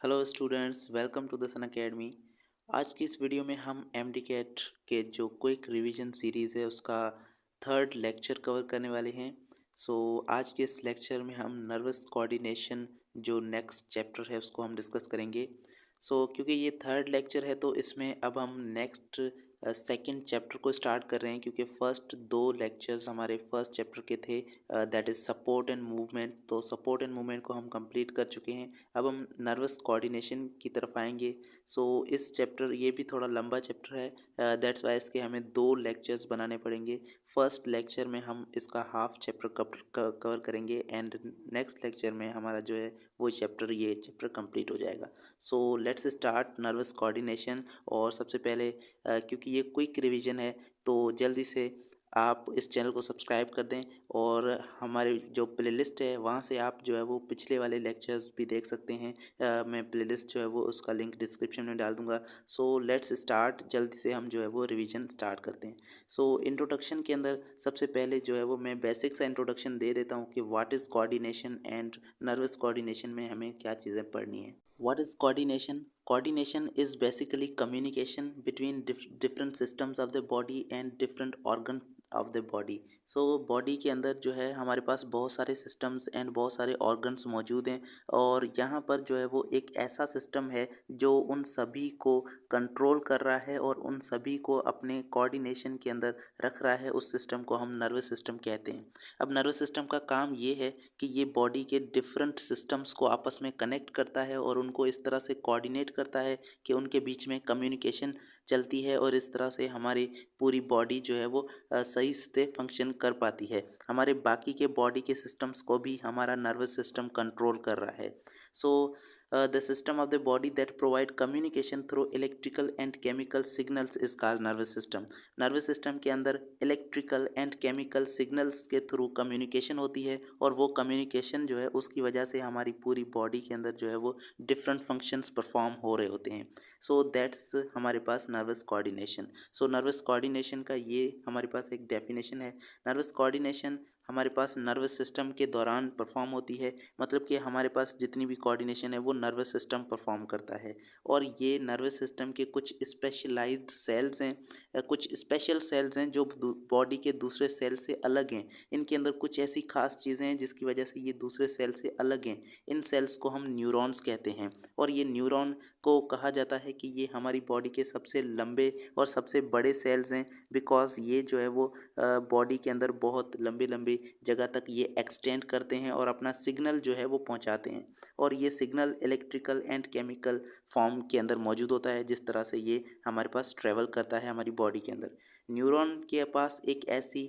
Hello students, welcome to the Sun Academy. आज की इस वीडियो में हम एमडीकेट के जो क्विक रिवीजन सीरीज़ है उसका थर्ड लेक्चर कवर करने वाले हैं। आज के इस लेक्चर में हम नर्वस कोऑर्डिनेशन जो नेक्स्ट चैप्टर है उसको हम डिस्कस करेंगे। क्योंकि ये थर्ड लेक्चर है तो इसमें अब हम नेक्स्ट सेकंड चैप्टर को स्टार्ट कर रहे हैं, क्योंकि फर्स्ट दो लेक्चर्स हमारे फर्स्ट चैप्टर के थे, that is support and movement. तो सपोर्ट एंड मूवमेंट को हम कंप्लीट कर चुके हैं। अब हम नर्वस कोऑर्डिनेशन की तरफ आएंगे। इस चैप्टर ये भी थोड़ा लंबा चैप्टर है, दैट्स वाई इसके हमें दो लेक्चर्स बनाने पड़ेंगे। फर्स्ट लेक्चर में हम इसका हाफ चैप्टर कवर करेंगे एंड नेक्स्ट लेक्चर में हमारा जो है वो ये चैप्टर कंप्लीट हो जाएगा। Let's start nervous coordination. और सबसे पहले क्योंकि ये क्विक रिवीजन है तो जल्दी से आप इस चैनल को सब्सक्राइब कर दें, और हमारे जो प्लेलिस्ट है वहाँ से आप जो है वो पिछले वाले लेक्चर्स भी देख सकते हैं। मैं प्लेलिस्ट जो है वो उसका लिंक डिस्क्रिप्शन में डाल दूँगा। लेट्स स्टार्ट, जल्दी से हम जो है वो रिवीजन स्टार्ट करते हैं। इंट्रोडक्शन के अंदर सबसे पहले जो है वो मैं बेसिक सा इंट्रोडक्शन दे देता हूँ कि what is coordination and nervous coordination में हमें क्या चीज़ें पढ़नी है। What is coordination? Coordination is basically communication between different systems of the body and different organ of the body. Body के अंदर जो है हमारे पास बहुत सारे सिस्टम्स एंड बहुत सारे ऑर्गन्स मौजूद हैं, और यहाँ पर जो है वो एक ऐसा सिस्टम है जो उन सभी को कंट्रोल कर रहा है और उन सभी को अपने कोऑर्डिनेशन के अंदर रख रहा है। उस सिस्टम को हम नर्वस सिस्टम कहते हैं। अब नर्वस सिस्टम का काम ये है कि ये बॉडी के डिफरेंट सिस्टम्स को आपस में कनेक्ट करता है और उनको इस तरह से कोऑर्डिनेट करता है कि उनके बीच में कम्युनिकेशन चलती है, और इस तरह से हमारी पूरी बॉडी जो है वो सही से फंक्शन कर पाती है। हमारे बाकी के बॉडी के सिस्टम्स को भी हमारा नर्वस सिस्टम कंट्रोल कर रहा है। The system of the body that provide communication through electrical and chemical signals is called nervous system. Nervous system के अंदर इलेक्ट्रिकल एंड केमिकल सिग्नल्स के थ्रू कम्युनिकेशन होती है, और वो कम्युनिकेशन जो है उसकी वजह से हमारी पूरी बॉडी के अंदर जो है वो डिफरेंट फंक्शंस परफॉर्म हो रहे होते हैं। दैट्स हमारे पास नर्वस कोऑर्डिनेशन। नर्वस कोऑर्डिनेशन का ये हमारे पास एक डेफिनेशन है। नर्वस कोऑर्डिनेशन हमारे पास नर्वस सिस्टम के दौरान परफॉर्म होती है, मतलब कि हमारे पास जितनी भी कोऑर्डिनेशन है वो नर्वस सिस्टम परफॉर्म करता है। और ये नर्वस सिस्टम के कुछ स्पेशलाइज्ड सेल्स हैं, कुछ स्पेशल सेल्स हैं जो बॉडी के दूसरे सेल से अलग हैं। इनके अंदर कुछ ऐसी खास चीज़ें हैं जिसकी वजह से ये दूसरे सेल से अलग हैं। इन सेल्स को हम न्यूरॉन्स कहते हैं, और ये न्यूरॉन को कहा जाता है कि ये हमारी बॉडी के सबसे लंबे और सबसे बड़े सेल्स हैं, बिकॉज ये जो है वो बॉडी के अंदर बहुत लंबी लंबी जगह तक ये एक्सटेंड करते हैं और अपना सिग्नल जो है वो पहुंचाते हैं। और ये signal electrical and chemical form के अंदर मौजूद होता है, जिस तरह से ये हमारे पास ट्रेवल करता है हमारी बॉडी के अंदर। न्यूरॉन के पास एक ऐसी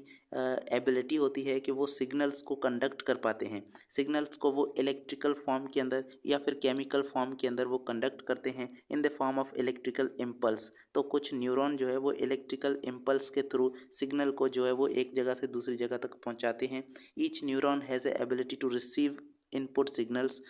एबिलिटी होती है कि वो सिग्नल्स को कंडक्ट कर पाते हैं। सिग्नल्स को वो इलेक्ट्रिकल फॉर्म के अंदर या फिर केमिकल फॉर्म के अंदर वो कंडक्ट करते हैं in the form of electrical impulse. तो कुछ न्यूरॉन जो है वो इलेक्ट्रिकल इम्पल्स के थ्रू सिग्नल को जो है वो एक जगह से दूसरी जगह तक पहुंचाते हैं। Each neuron has a ability to receive input signals.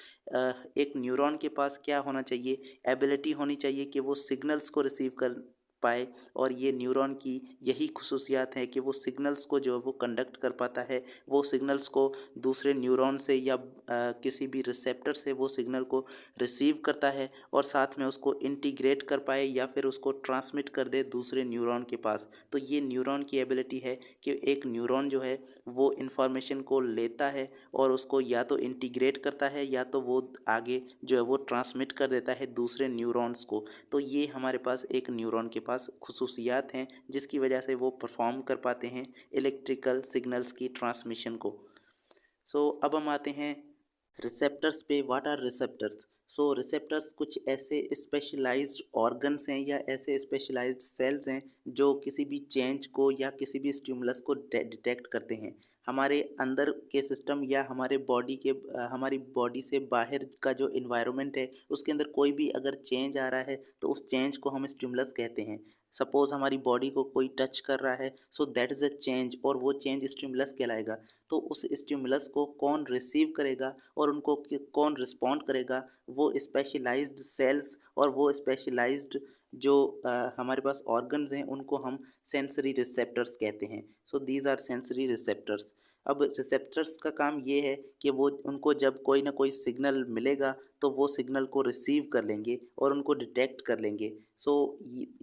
एक न्यूरॉन के पास क्या होना चाहिए, एबिलिटी होनी चाहिए कि वो सिग्नल्स को रिसीव कर पाए, और ये न्यूरॉन की यही खुसूसियात है कि वो सिग्नल्स को जो है वो कंडक्ट कर पाता है। वो सिग्नल्स को दूसरे न्यूरॉन से या किसी भी रिसेप्टर से वो सिग्नल को रिसीव करता है, और साथ में उसको इंटीग्रेट कर पाए या फिर उसको ट्रांसमिट कर दे दूसरे न्यूरॉन के पास। तो ये न्यूरॉन की एबिलिटी है कि एक न्यूरॉन जो है वो इन्फॉर्मेशन को लेता है और उसको या तो इंटीग्रेट करता है या तो वो आगे जो है वो ट्रांसमिट कर देता है दूसरे न्यूरॉन्स को। तो ये हमारे पास एक न्यूरॉन के पास खुसूसियात हैं जिसकी वजह से वो परफॉर्म कर पाते हैं इलेक्ट्रिकल सिग्नल्स की ट्रांसमिशन को। अब हम आते हैं रिसेप्टर्स पे। What are receptors? रिसेप्टर्स कुछ ऐसे स्पेशलाइज्ड ऑर्गन्स हैं या ऐसे स्पेशलाइज्ड सेल्स हैं जो किसी भी चेंज को या किसी भी स्टिमुलस को डिटेक्ट करते हैं। हमारे अंदर के सिस्टम या हमारी बॉडी से बाहर का जो इन्वायरमेंट है उसके अंदर कोई भी अगर चेंज आ रहा है तो उस चेंज को हम स्टिमुलस कहते हैं। सपोज़ हमारी बॉडी को कोई टच कर रहा है, दैट इज़ अ चेंज, और वो चेंज स्टिमुलस कहलाएगा। तो उस स्टिमुलस को कौन रिसीव करेगा और उनको कौन रिस्पॉन्ड करेगा, वो स्पेशलाइज्ड सेल्स और वो स्पेशलाइज्ड जो हमारे पास ऑर्गन्स हैं उनको हम सेंसरी रिसेप्टर्स कहते हैं। These are sensory receptors. अब रिसेप्टर्स का काम ये है कि वो उनको जब कोई ना कोई सिग्नल मिलेगा तो वो सिग्नल को रिसीव कर लेंगे और उनको डिटेक्ट कर लेंगे। सो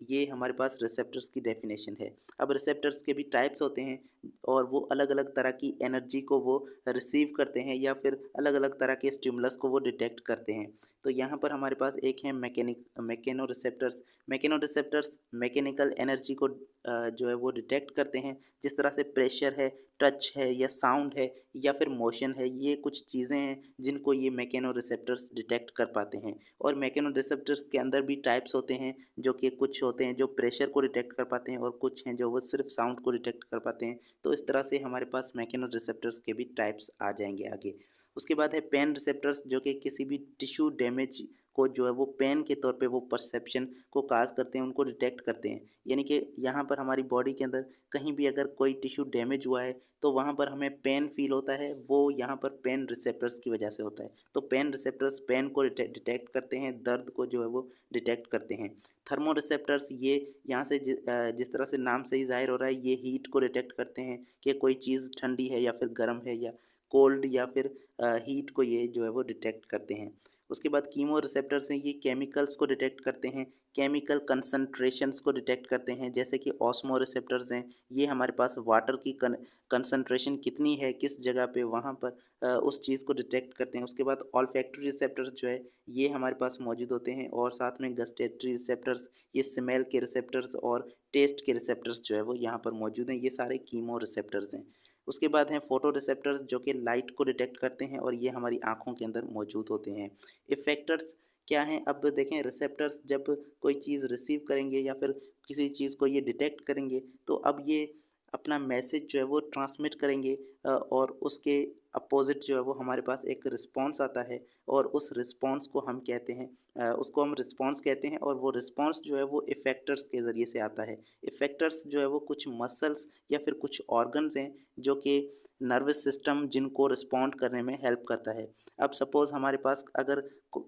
ये हमारे पास रिसेप्टर्स की डेफिनेशन है। अब रिसेप्टर्स के भी टाइप्स होते हैं और वो अलग अलग तरह की एनर्जी को वो रिसीव करते हैं या फिर अलग अलग तरह के स्टिमुलस को वो डिटेक्ट करते हैं। तो यहाँ पर हमारे पास एक है mechano receptors. Mechano receptors mechanical energy को जो है वो डिटेक्ट करते हैं, जिस तरह से प्रेशर है, टच है या साउंड है या फिर मोशन है। ये कुछ चीज़ें हैं जिनको ये मैकेनो रिसेप्टर्स डिटेक्ट कर पाते हैं। और मैकेनो रिसेप्टर्स के अंदर भी टाइप्स होते हैं, जो कि कुछ होते हैं जो प्रेशर को डिटेक्ट कर पाते हैं और कुछ हैं जो वो सिर्फ साउंड को डिटेक्ट कर पाते हैं। तो इस तरह से हमारे पास मैकेनो रिसेप्टर्स के भी टाइप्स आ जाएंगे आगे। उसके बाद है पेन रिसेप्टर्स, जो कि किसी भी टिश्यू डैमेज को जो है वो पेन के तौर पे वो परसेप्शन को काज करते हैं, उनको डिटेक्ट करते हैं। यानी कि यहाँ पर हमारी बॉडी के अंदर कहीं भी अगर कोई टिश्यू डैमेज हुआ है तो वहाँ पर हमें पेन फील होता है, वो यहाँ पर पेन रिसेप्टर्स की वजह से होता है। तो पेन रिसेप्टर्स पेन को डिटेक्ट करते हैं, दर्द को जो है वो डिटेक्ट करते हैं। थर्मो रिसेप्टर्स ये यहाँ से जिस तरह से नाम से ही जाहिर हो रहा है, ये हीट को डिटेक्ट करते हैं कि कोई चीज़ ठंडी है या फिर गर्म है, या कोल्ड या फिर हीट को ये जो है वो डिटेक्ट करते हैं। उसके बाद कीमो रिसेप्टर्स हैं, ये केमिकल्स को डिटेक्ट करते हैं, केमिकल कंसंट्रेशंस को डिटेक्ट करते हैं। जैसे कि ऑस्मो रिसेप्टर्स हैं, ये हमारे पास वाटर की कंसंट्रेशन कितनी है किस जगह पे, वहाँ पर उस चीज़ को डिटेक्ट करते हैं। उसके बाद ऑल्फैक्टरी रिसेप्टर्स जो है ये हमारे पास मौजूद होते हैं, और साथ में गस्टेटरी रिसेप्टर्स, ये स्मेल के रिसेप्टर्स और टेस्ट के रिसेप्टर्स जो है वो यहाँ पर मौजूद हैं। ये सारे कीमो रिसेप्टर्स हैं। उसके बाद हैं फोटो रिसेप्टर्स, जो कि लाइट को डिटेक्ट करते हैं और ये हमारी आँखों के अंदर मौजूद होते हैं। इफेक्टर्स क्या हैं, अब देखें रिसेप्टर्स जब कोई चीज़ रिसीव करेंगे या फिर किसी चीज़ को ये डिटेक्ट करेंगे, तो अब ये अपना मैसेज जो है वो ट्रांसमिट करेंगे, और उसके अपोजिट जो है वो हमारे पास एक रिस्पॉन्स आता है, और उस रिस्पॉन्स को हम कहते हैं, उसको हम रिस्पॉन्स कहते हैं, और वो रिस्पॉन्स जो है वो इफेक्टर्स के ज़रिए से आता है। इफेक्टर्स जो है वो कुछ मसल्स या फिर कुछ ऑर्गन्स हैं जो कि नर्वस सिस्टम जिनको रिस्पॉन्ड करने में हेल्प करता है। अब सपोज़ हमारे पास अगर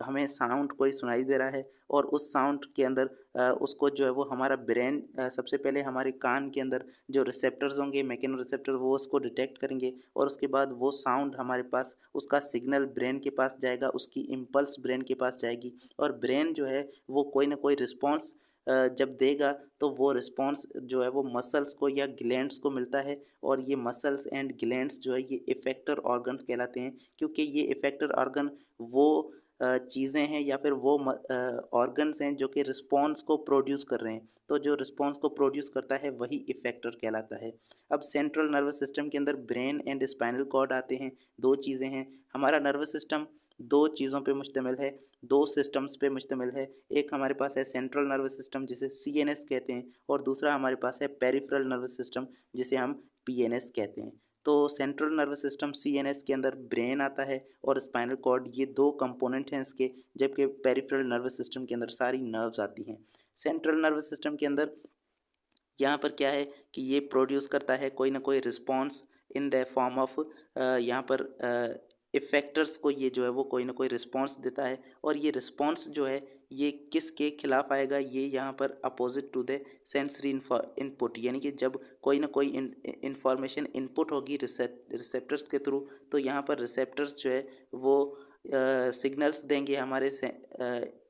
हमें साउंड कोई सुनाई दे रहा है, और उस साउंड के अंदर उसको जो है वो हमारा ब्रेन सबसे पहले हमारे कान के अंदर जो रिसेप्टर्स होंगे, मैकेनो रिसेप्टर, वो उसको डिटेक्ट करेंगे, और उसके बाद वो साउंड हमारे पास, उसका सिग्नल ब्रेन के पास जाएगा, उसकी इम्पल्स ब्रेन के पास जाएगी, और ब्रेन जो है वो कोई ना कोई रिस्पॉन्स जब देगा, तो वो रिस्पॉन्स जो है वो मसल्स को या ग्लैंड्स को मिलता है, और ये मसल्स एंड ग्लैंड्स जो है ये इफेक्टर ऑर्गन्स कहलाते हैं, क्योंकि ये इफेक्टर ऑर्गन वो चीज़ें हैं या फिर वो ऑर्गन्स हैं जो कि रिस्पॉन्स को प्रोड्यूस कर रहे हैं। तो जो रिस्पॉन्स को प्रोड्यूस करता है वही इफेक्टर कहलाता है। अब सेंट्रल नर्वस सिस्टम के अंदर ब्रेन एंड स्पाइनल कॉर्ड आते हैं। दो चीज़ें हैं, हमारा नर्वस सिस्टम दो चीज़ों पे मुश्तमिल है, दो सिस्टम्स पे मुश्तमिल है। एक हमारे पास है सेंट्रल नर्वस सिस्टम, जिसे सीएनएस कहते हैं, और दूसरा हमारे पास है पेरिफेरल नर्वस सिस्टम, जिसे हम पीएनएस कहते हैं। तो सेंट्रल नर्वस सिस्टम सीएनएस के अंदर ब्रेन आता है और स्पाइनल कॉर्ड, ये दो कंपोनेंट हैं इसके, जबकि पेरिफेरल नर्वस सिस्टम के अंदर सारी नर्व्स आती हैं। सेंट्रल नर्वस सिस्टम के अंदर यहाँ पर क्या है कि ये प्रोड्यूस करता है कोई ना कोई response in the form of, यहाँ पर इफेक्टर्स को ये जो है वो कोई ना कोई रिस्पॉन्स देता है, और ये रिस्पॉन्स जो है ये किसके खिलाफ आएगा, ये यहाँ पर opposite to the sensory input, यानी कि जब कोई ना कोई इंफॉर्मेशन इनपुट होगी रिसेप्टर्स के थ्रू, तो यहाँ पर रिसेप्टर्स जो है वो सिग्नल्स देंगे हमारे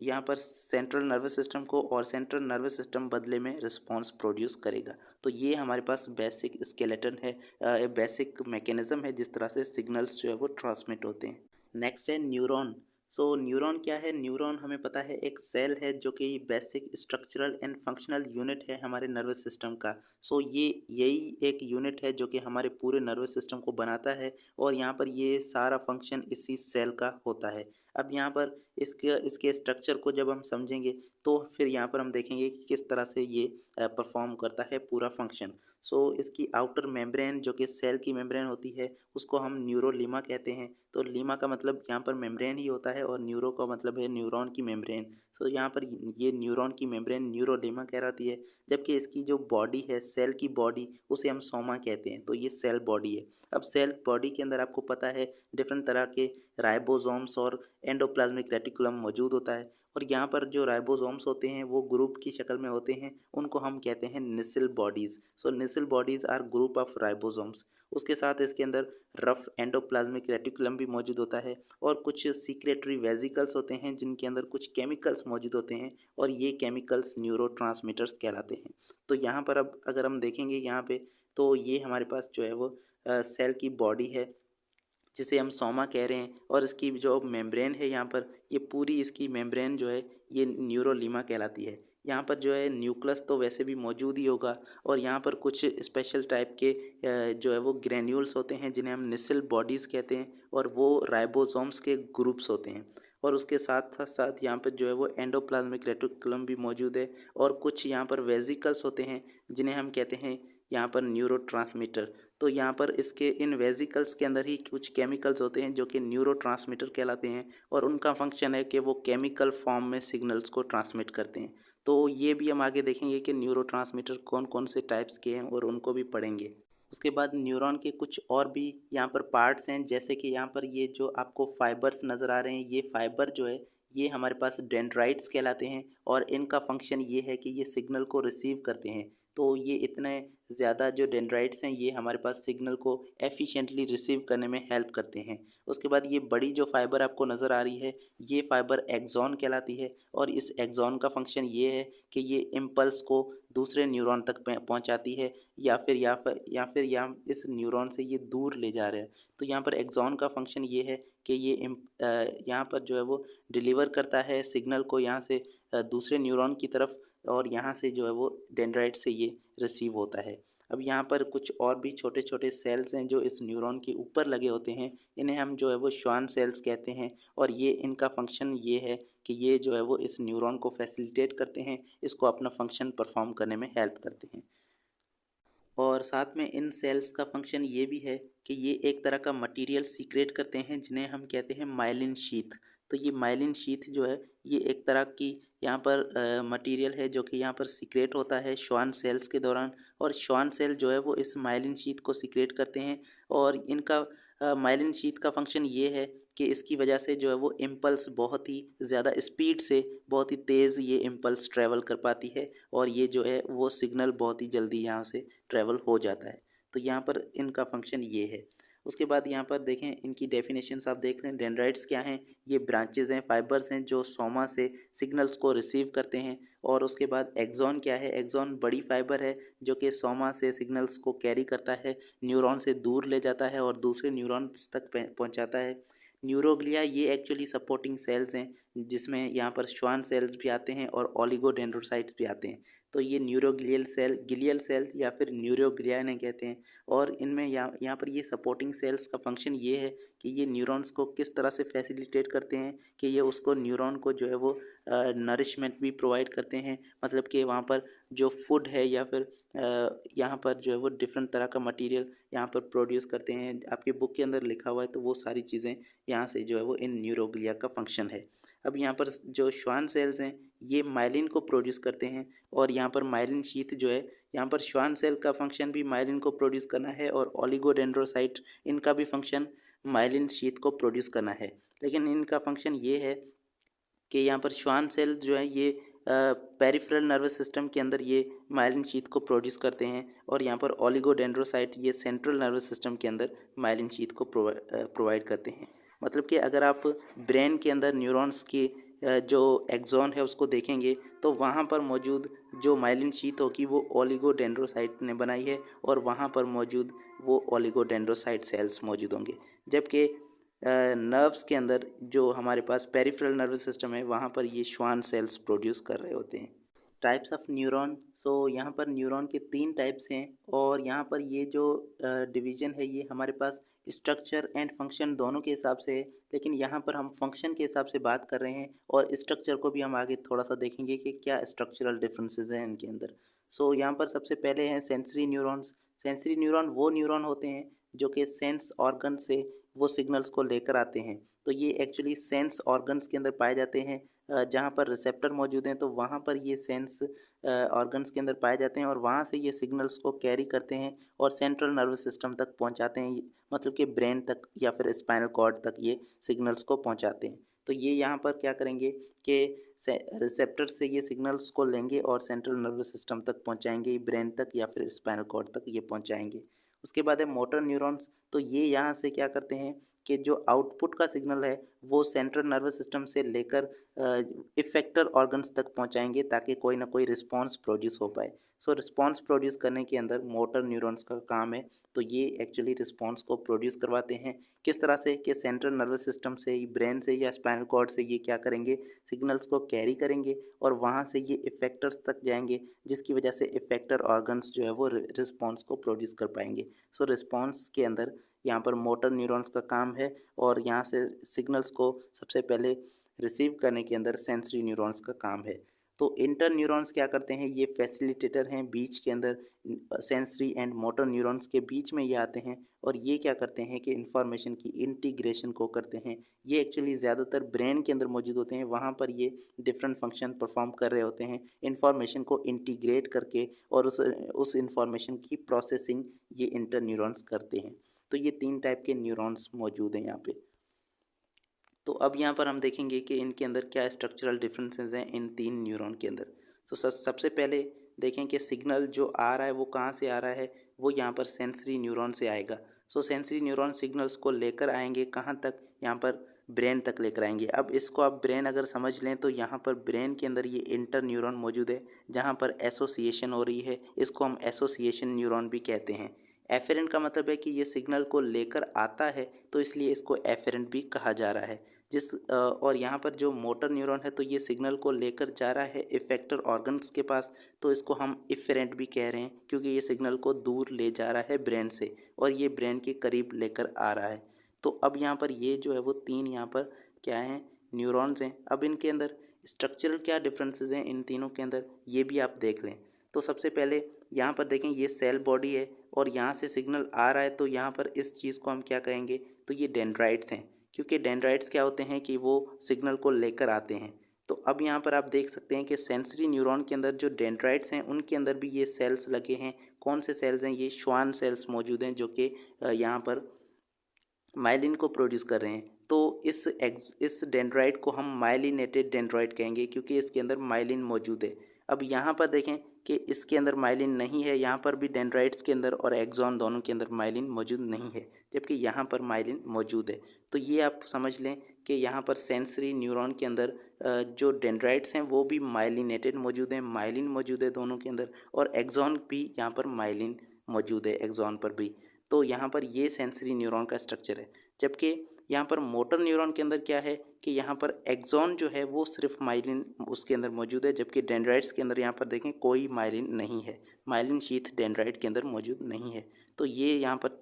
यहाँ पर सेंट्रल नर्वस सिस्टम को, और सेंट्रल नर्वस सिस्टम बदले में रिस्पॉन्स प्रोड्यूस करेगा। तो ये हमारे पास बेसिक स्केलेटन है, बेसिक मैकेनिज़्म है जिस तरह से सिग्नल्स जो है वो ट्रांसमिट होते हैं। नेक्स्ट है न्यूरॉन। सो न्यूरॉन क्या है, न्यूरॉन हमें पता है एक सेल है जो कि basic structural and functional unit है हमारे नर्वस सिस्टम का। सो ये यही एक यूनिट है जो कि हमारे पूरे नर्वस सिस्टम को बनाता है, और यहाँ पर ये सारा फंक्शन इसी सेल का होता है। अब यहाँ पर इसके स्ट्रक्चर को जब हम समझेंगे, तो फिर यहाँ पर हम देखेंगे कि किस तरह से ये परफॉर्म करता है पूरा फंक्शन। सो इसकी आउटर मेम्ब्रेन जो कि सेल की मेम्ब्रेन होती है, उसको हम न्यूरोलीमा कहते हैं। तो लीमा का मतलब यहाँ पर मेम्ब्रेन ही होता है, और न्यूरो का मतलब है न्यूरॉन की मेम्ब्रेन। सो यहाँ पर ये न्यूरॉन की मेम्ब्रेन न्यूरोलीमा कहलाती है, जबकि इसकी जो बॉडी है, सेल की बॉडी, उसे हम सोमा कहते हैं। तो ये सेल बॉडी है। अब सेल बॉडी के अंदर आपको पता है डिफरेंट तरह के राइबोसोम्स और एंडोप्लाज्मिक रेटिकुलम मौजूद होता है, और यहाँ पर जो राइबोसोम्स होते हैं वो ग्रुप की शक्ल में होते हैं, उनको हम कहते हैं Nissl bodies. So Nissl bodies are group of ribosomes. उसके साथ इसके अंदर रफ एंडोप्लाज्मिक रेटिकुलम भी मौजूद होता है, और कुछ सीक्रेटरी वेजिकल्स होते हैं जिनके अंदर कुछ केमिकल्स मौजूद होते हैं, और ये केमिकल्स न्यूरोट्रांसमीटर्स कहलाते हैं। तो यहाँ पर अब अगर हम देखेंगे यहाँ पे, तो ये हमारे पास जो है वो सेल की बॉडी है जिसे हम सोमा कह रहे हैं, और इसकी जो मेम्ब्रेन है यहाँ पर, ये पूरी इसकी मेम्ब्रेन जो है ये न्यूरोलीमा कहलाती है। यहाँ पर जो है न्यूक्लियस तो वैसे भी मौजूद ही होगा, और यहाँ पर कुछ स्पेशल टाइप के जो है वो ग्रेन्यूल्स होते हैं जिन्हें हम निसिल बॉडीज़ कहते हैं, और वो राइबोसोम्स के ग्रुप्स होते हैं। और उसके साथ साथ यहाँ पर जो है वो एंडोप्लाज्मिक रेटिकुलम भी मौजूद है, और कुछ यहाँ पर वेजिकल्स होते हैं जिन्हें हम कहते हैं यहाँ पर न्यूरोट्रांसमीटर। तो यहाँ पर इसके इन वेजिकल्स के अंदर ही कुछ केमिकल्स होते हैं जो कि न्यूरोट्रांसमीटर कहलाते हैं, और उनका फंक्शन है कि वो केमिकल फॉर्म में सिग्नल्स को ट्रांसमिट करते हैं। तो ये भी हम आगे देखेंगे कि न्यूरोट्रांसमीटर कौन कौन से टाइप्स के हैं, और उनको भी पढ़ेंगे। उसके बाद न्यूरॉन के कुछ और भी यहाँ पर पार्ट्स हैं, जैसे कि यहाँ पर ये जो आपको फाइबर्स नज़र आ रहे हैं, ये फाइबर जो है ये हमारे पास डेंड्राइट्स कहलाते हैं, और इनका फंक्शन ये है कि ये सिग्नल को रिसीव करते हैं। तो ये इतने ज़्यादा जो डेंड्राइट्स हैं ये हमारे पास सिग्नल को एफिशिएंटली रिसीव करने में हेल्प करते हैं। उसके बाद ये बड़ी जो फाइबर आपको नज़र आ रही है, ये फाइबर एक्सॉन कहलाती है, और इस एक्सॉन का फंक्शन ये है कि ये इम्पल्स को दूसरे न्यूरॉन तक पहुंचाती है, या इस न्यूरॉन से ये दूर ले जा रहा है। तो यहाँ पर एक्सॉन का फंक्शन ये है कि ये यहाँ पर जो है वो डिलीवर करता है सिग्नल को यहाँ से दूसरे न्यूरॉन की तरफ, और यहाँ से जो है वो डेंड्राइट से ये रिसीव होता है। अब यहाँ पर कुछ और भी छोटे छोटे सेल्स हैं जो इस न्यूरॉन के ऊपर लगे होते हैं, इन्हें हम जो है वो श्वान सेल्स कहते हैं, और ये इनका फंक्शन ये है कि ये जो है वो इस न्यूरॉन को फैसिलिटेट करते हैं, इसको अपना फंक्शन परफॉर्म करने में हेल्प करते हैं। और साथ में इन सेल्स का फंक्शन ये भी है कि ये एक तरह का मटेरियल सीक्रेट करते हैं जिन्हें हम कहते हैं माइलिन शीथ। तो ये माइलिन शीथ जो है ये एक तरह की यहाँ पर मटेरियल है जो कि यहाँ पर सीक्रेट होता है श्वान सेल्स के दौरान, और श्वान सेल जो है वो इस माइलिन शीथ को सीक्रेट करते हैं, और इनका माइलिन शीथ का फंक्शन ये है कि इसकी वजह से जो है वो इम्पल्स बहुत ही ज़्यादा स्पीड से, बहुत ही तेज़ ये इम्पल्स ट्रैवल कर पाती है, और ये जो है वो सिग्नल बहुत ही जल्दी यहाँ से ट्रैवल हो जाता है। तो यहाँ पर इनका फंक्शन ये है। उसके बाद यहाँ पर देखें इनकी डेफिनेशंस आप देख लें। डेंड्राइट्स क्या हैं? ये ब्रांचेज़ हैं, फाइबर्स हैं जो सोमा से सिग्नल्स को रिसीव करते हैं। और उसके बाद एक्सॉन क्या है? एक्सॉन बड़ी फाइबर है जो कि सोमा से सिग्नल्स को कैरी करता है, न्यूरॉन से दूर ले जाता है और दूसरे न्यूरॉन्स तक पहुँचाता है। न्यूरोग्लिया ये एक्चुअली सपोर्टिंग सेल्स हैं जिसमें यहाँ पर श्वान सेल्स भी आते हैं और ओलिगोडेंड्रोसाइट्स भी आते हैं। तो ये गिलियल सेल या फिर न्यूरोग्लिया इन्हें कहते हैं, और इनमें यहाँ पर ये सपोर्टिंग सेल्स का फंक्शन ये है कि ये न्यूरॉन्स को किस तरह से फैसिलिटेट करते हैं कि ये उसको न्यूरॉन को जो है वो नरिशमेंट भी प्रोवाइड करते हैं, मतलब कि वहाँ पर जो फूड है या फिर यहाँ पर जो है वो डिफरेंट तरह का मटेरियल यहाँ पर प्रोड्यूस करते हैं। आपकी बुक के अंदर लिखा हुआ है, तो वो सारी चीज़ें यहाँ से जो है वो इन न्यूरोग्लिया का फंक्शन है। अब यहाँ पर जो श्वान सेल्स हैं ये माइलिन को प्रोड्यूस करते हैं, और यहाँ पर माइलिन शीथ जो है, यहाँ पर श्वान सेल का फंक्शन भी माइलिन को प्रोड्यूस करना है, और ओलिगोडेंड्रोसाइट इनका भी फंक्शन माइलिन शीथ को प्रोड्यूस करना है। लेकिन इनका फंक्शन ये है कि यहाँ पर श्वान सेल जो है ये पेरिफेरल नर्वस सिस्टम के अंदर ये माइलिन शीथ को प्रोड्यूस करते हैं, और यहाँ पर ओलिगोडेंड्रोसाइट ये सेंट्रल नर्वस सिस्टम के अंदर माइलिन शीथ को प्रोवाइड करते हैं। मतलब कि अगर आप ब्रेन के अंदर न्यूरॉन्स की जो एक्सॉन है उसको देखेंगे, तो वहाँ पर मौजूद जो माइलिन शीथ होगी वो ओलिगोडेंड्रोसाइट ने बनाई है, और वहाँ पर मौजूद वो ओलिगोडेंड्रोसाइट सेल्स मौजूद होंगे। जबकि नर्व्स के अंदर जो हमारे पास पेरिफेरल नर्वस सिस्टम है वहाँ पर ये श्वान सेल्स प्रोड्यूस कर रहे होते हैं। Types of neuron. सो यहाँ पर न्यूरॉन के 3 टाइप्स हैं, और यहाँ पर ये जो डिवीज़न है ये हमारे पास स्ट्रक्चर एंड फंक्शन दोनों के हिसाब से है, लेकिन यहाँ पर हम फंक्शन के हिसाब से बात कर रहे हैं, और स्ट्रक्चर को भी हम आगे थोड़ा सा देखेंगे कि क्या स्ट्रक्चरल डिफरेंसेस हैं इनके अंदर। सो यहाँ पर सबसे पहले हैं सेंसरी न्यूरॉन्स। सेंसरी न्यूरॉन वो न्यूरॉन होते हैं जो कि सेंस ऑर्गन से वो सिग्नल्स को लेकर आते हैं। तो ये एक्चुअली सेंस ऑर्गन्स के अंदर पाए जाते हैं, जहाँ पर रिसेप्टर मौजूद हैं, तो वहाँ पर ये सेंस ऑर्गन्स के अंदर पाए जाते हैं और वहाँ से ये सिग्नल्स को कैरी करते हैं और सेंट्रल नर्वस सिस्टम तक पहुँचाते हैं, मतलब कि ब्रेन तक या फिर स्पाइनल कॉर्ड तक ये सिग्नल्स को पहुँचाते हैं। तो ये यहाँ पर क्या करेंगे कि रिसेप्टर से ये सिग्नल्स को लेंगे और सेंट्रल नर्वस सिस्टम तक पहुँचाएंगे, ब्रेन तक या फिर स्पाइनल कॉर्ड तक ये पहुँचाएंगे। उसके बाद है मोटर न्यूरॉन्स। तो ये यहाँ से क्या करते हैं कि जो आउटपुट का सिग्नल है वो सेंट्रल नर्वस सिस्टम से लेकर इफेक्टर ऑर्गन्स तक पहुंचाएंगे ताकि कोई ना कोई रिस्पांस प्रोड्यूस हो पाए। सो रिस्पांस प्रोड्यूस करने के अंदर मोटर न्यूरॉन्स का काम है। तो ये एक्चुअली रिस्पांस को प्रोड्यूस करवाते हैं। किस तरह से कि सेंट्रल नर्वस सिस्टम से, ब्रेन से या स्पाइनल कॉर्ड से ये क्या करेंगे, सिग्नल्स को कैरी करेंगे और वहाँ से ये इफेक्टर्स तक जाएंगे, जिसकी वजह से इफेक्टर ऑर्गन्स जो है वो रिस्पांस को प्रोड्यूस कर पाएंगे। सो रिस्पांस के अंदर यहाँ पर मोटर न्यूरॉन्स का काम है और यहाँ से सिग्नल्स को सबसे पहले रिसीव करने के अंदर सेंसरी न्यूरॉन्स का काम है। तो इंटर न्यूरॉन्स क्या करते हैं, ये फैसिलिटेटर हैं बीच के अंदर, सेंसरी एंड मोटर न्यूरॉन्स के बीच में ये आते हैं और ये क्या करते हैं कि इंफॉर्मेशन की इंटीग्रेशन को करते हैं। ये एक्चुअली ज़्यादातर ब्रेन के अंदर मौजूद होते हैं, वहाँ पर ये डिफरेंट फंक्शन परफॉर्म कर रहे होते हैं, इंफॉर्मेशन को इंटीग्रेट करके और उस इंफॉर्मेशन की प्रोसेसिंग ये इंटर न्यूरॉन्स करते हैं। तो ये 3 टाइप के न्यूरॉन्स मौजूद हैं यहाँ पे। तो अब यहाँ पर हम देखेंगे कि इनके अंदर क्या स्ट्रक्चरल डिफरेंसेस हैं इन 3 न्यूरॉन के अंदर। तो सबसे पहले देखें कि सिग्नल जो आ रहा है वो कहाँ से आ रहा है, वो यहाँ पर सेंसरी न्यूरॉन से आएगा। सो सेंसरी न्यूरॉन सिग्नल्स को लेकर आएंगे कहाँ तक, यहाँ पर ब्रेन तक लेकर आएंगे। अब इसको आप ब्रेन अगर समझ लें तो यहाँ पर ब्रेन के अंदर ये इंटर न्यूरॉन मौजूद है जहाँ पर एसोसिएशन हो रही है, इसको हम एसोसिएशन न्यूरॉन भी कहते हैं। एफेरेंट का मतलब है कि ये सिग्नल को लेकर आता है, तो इसलिए इसको एफेरेंट भी कहा जा रहा है। और यहाँ पर जो मोटर न्यूरॉन है तो ये सिग्नल को लेकर जा रहा है इफेक्टर ऑर्गन्स के पास, तो इसको हम इफेरेंट भी कह रहे हैं क्योंकि ये सिग्नल को दूर ले जा रहा है ब्रेन से और ये ब्रेन के करीब लेकर आ रहा है। तो अब यहाँ पर ये जो है वो 3 यहाँ पर क्या हैं, न्यूरॉन्स हैं। अब इनके अंदर स्ट्रक्चरल क्या डिफरेंसेस हैं इन तीनों के अंदर, ये भी आप देख लें। तो सबसे पहले यहाँ पर देखें, ये सेल बॉडी है और यहाँ से सिग्नल आ रहा है, तो यहाँ पर इस चीज़ को हम क्या कहेंगे, तो ये डेंड्राइट्स हैं, क्योंकि डेंड्राइट्स क्या होते हैं कि वो सिग्नल को लेकर आते हैं। तो अब यहाँ पर आप देख सकते हैं कि सेंसरी न्यूरॉन के अंदर जो डेंड्राइट्स हैं उनके अंदर भी ये सेल्स लगे हैं। कौन से सेल्स हैं, ये श्वान सेल्स मौजूद हैं जो कि यहाँ पर माइलिन को प्रोड्यूस कर रहे हैं। तो इस डेंड्राइट को हम माइलिनेटेड डेंड्राइट कहेंगे क्योंकि इसके अंदर माइलिन मौजूद है। अब यहाँ पर देखें कि इसके अंदर माइलिन नहीं है, यहाँ पर भी डेंड्राइट्स के अंदर और एक्सॉन दोनों के अंदर माइलिन मौजूद नहीं है, जबकि यहाँ पर माइलिन मौजूद है। तो ये आप समझ लें कि यहाँ पर सेंसरी न्यूरॉन के अंदर जो डेंड्राइट्स हैं वो भी माइलिनेटेड मौजूद हैं, माइलिन मौजूद है दोनों के अंदर, और एक्सॉन भी यहाँ पर माइलिन मौजूद है एक्सॉन पर भी। तो यहाँ पर ये सेंसरी न्यूरॉन का स्ट्रक्चर है। जबकि यहाँ पर मोटर न्यूरॉन के अंदर क्या है कि यहाँ पर एक्सॉन जो है वो सिर्फ माइलिन उसके अंदर मौजूद है, जबकि डेंड्राइट्स के अंदर यहाँ पर देखें कोई माइलिन नहीं है, माइलिन शीथ डेंड्राइट के अंदर मौजूद नहीं है। तो ये यहाँ पर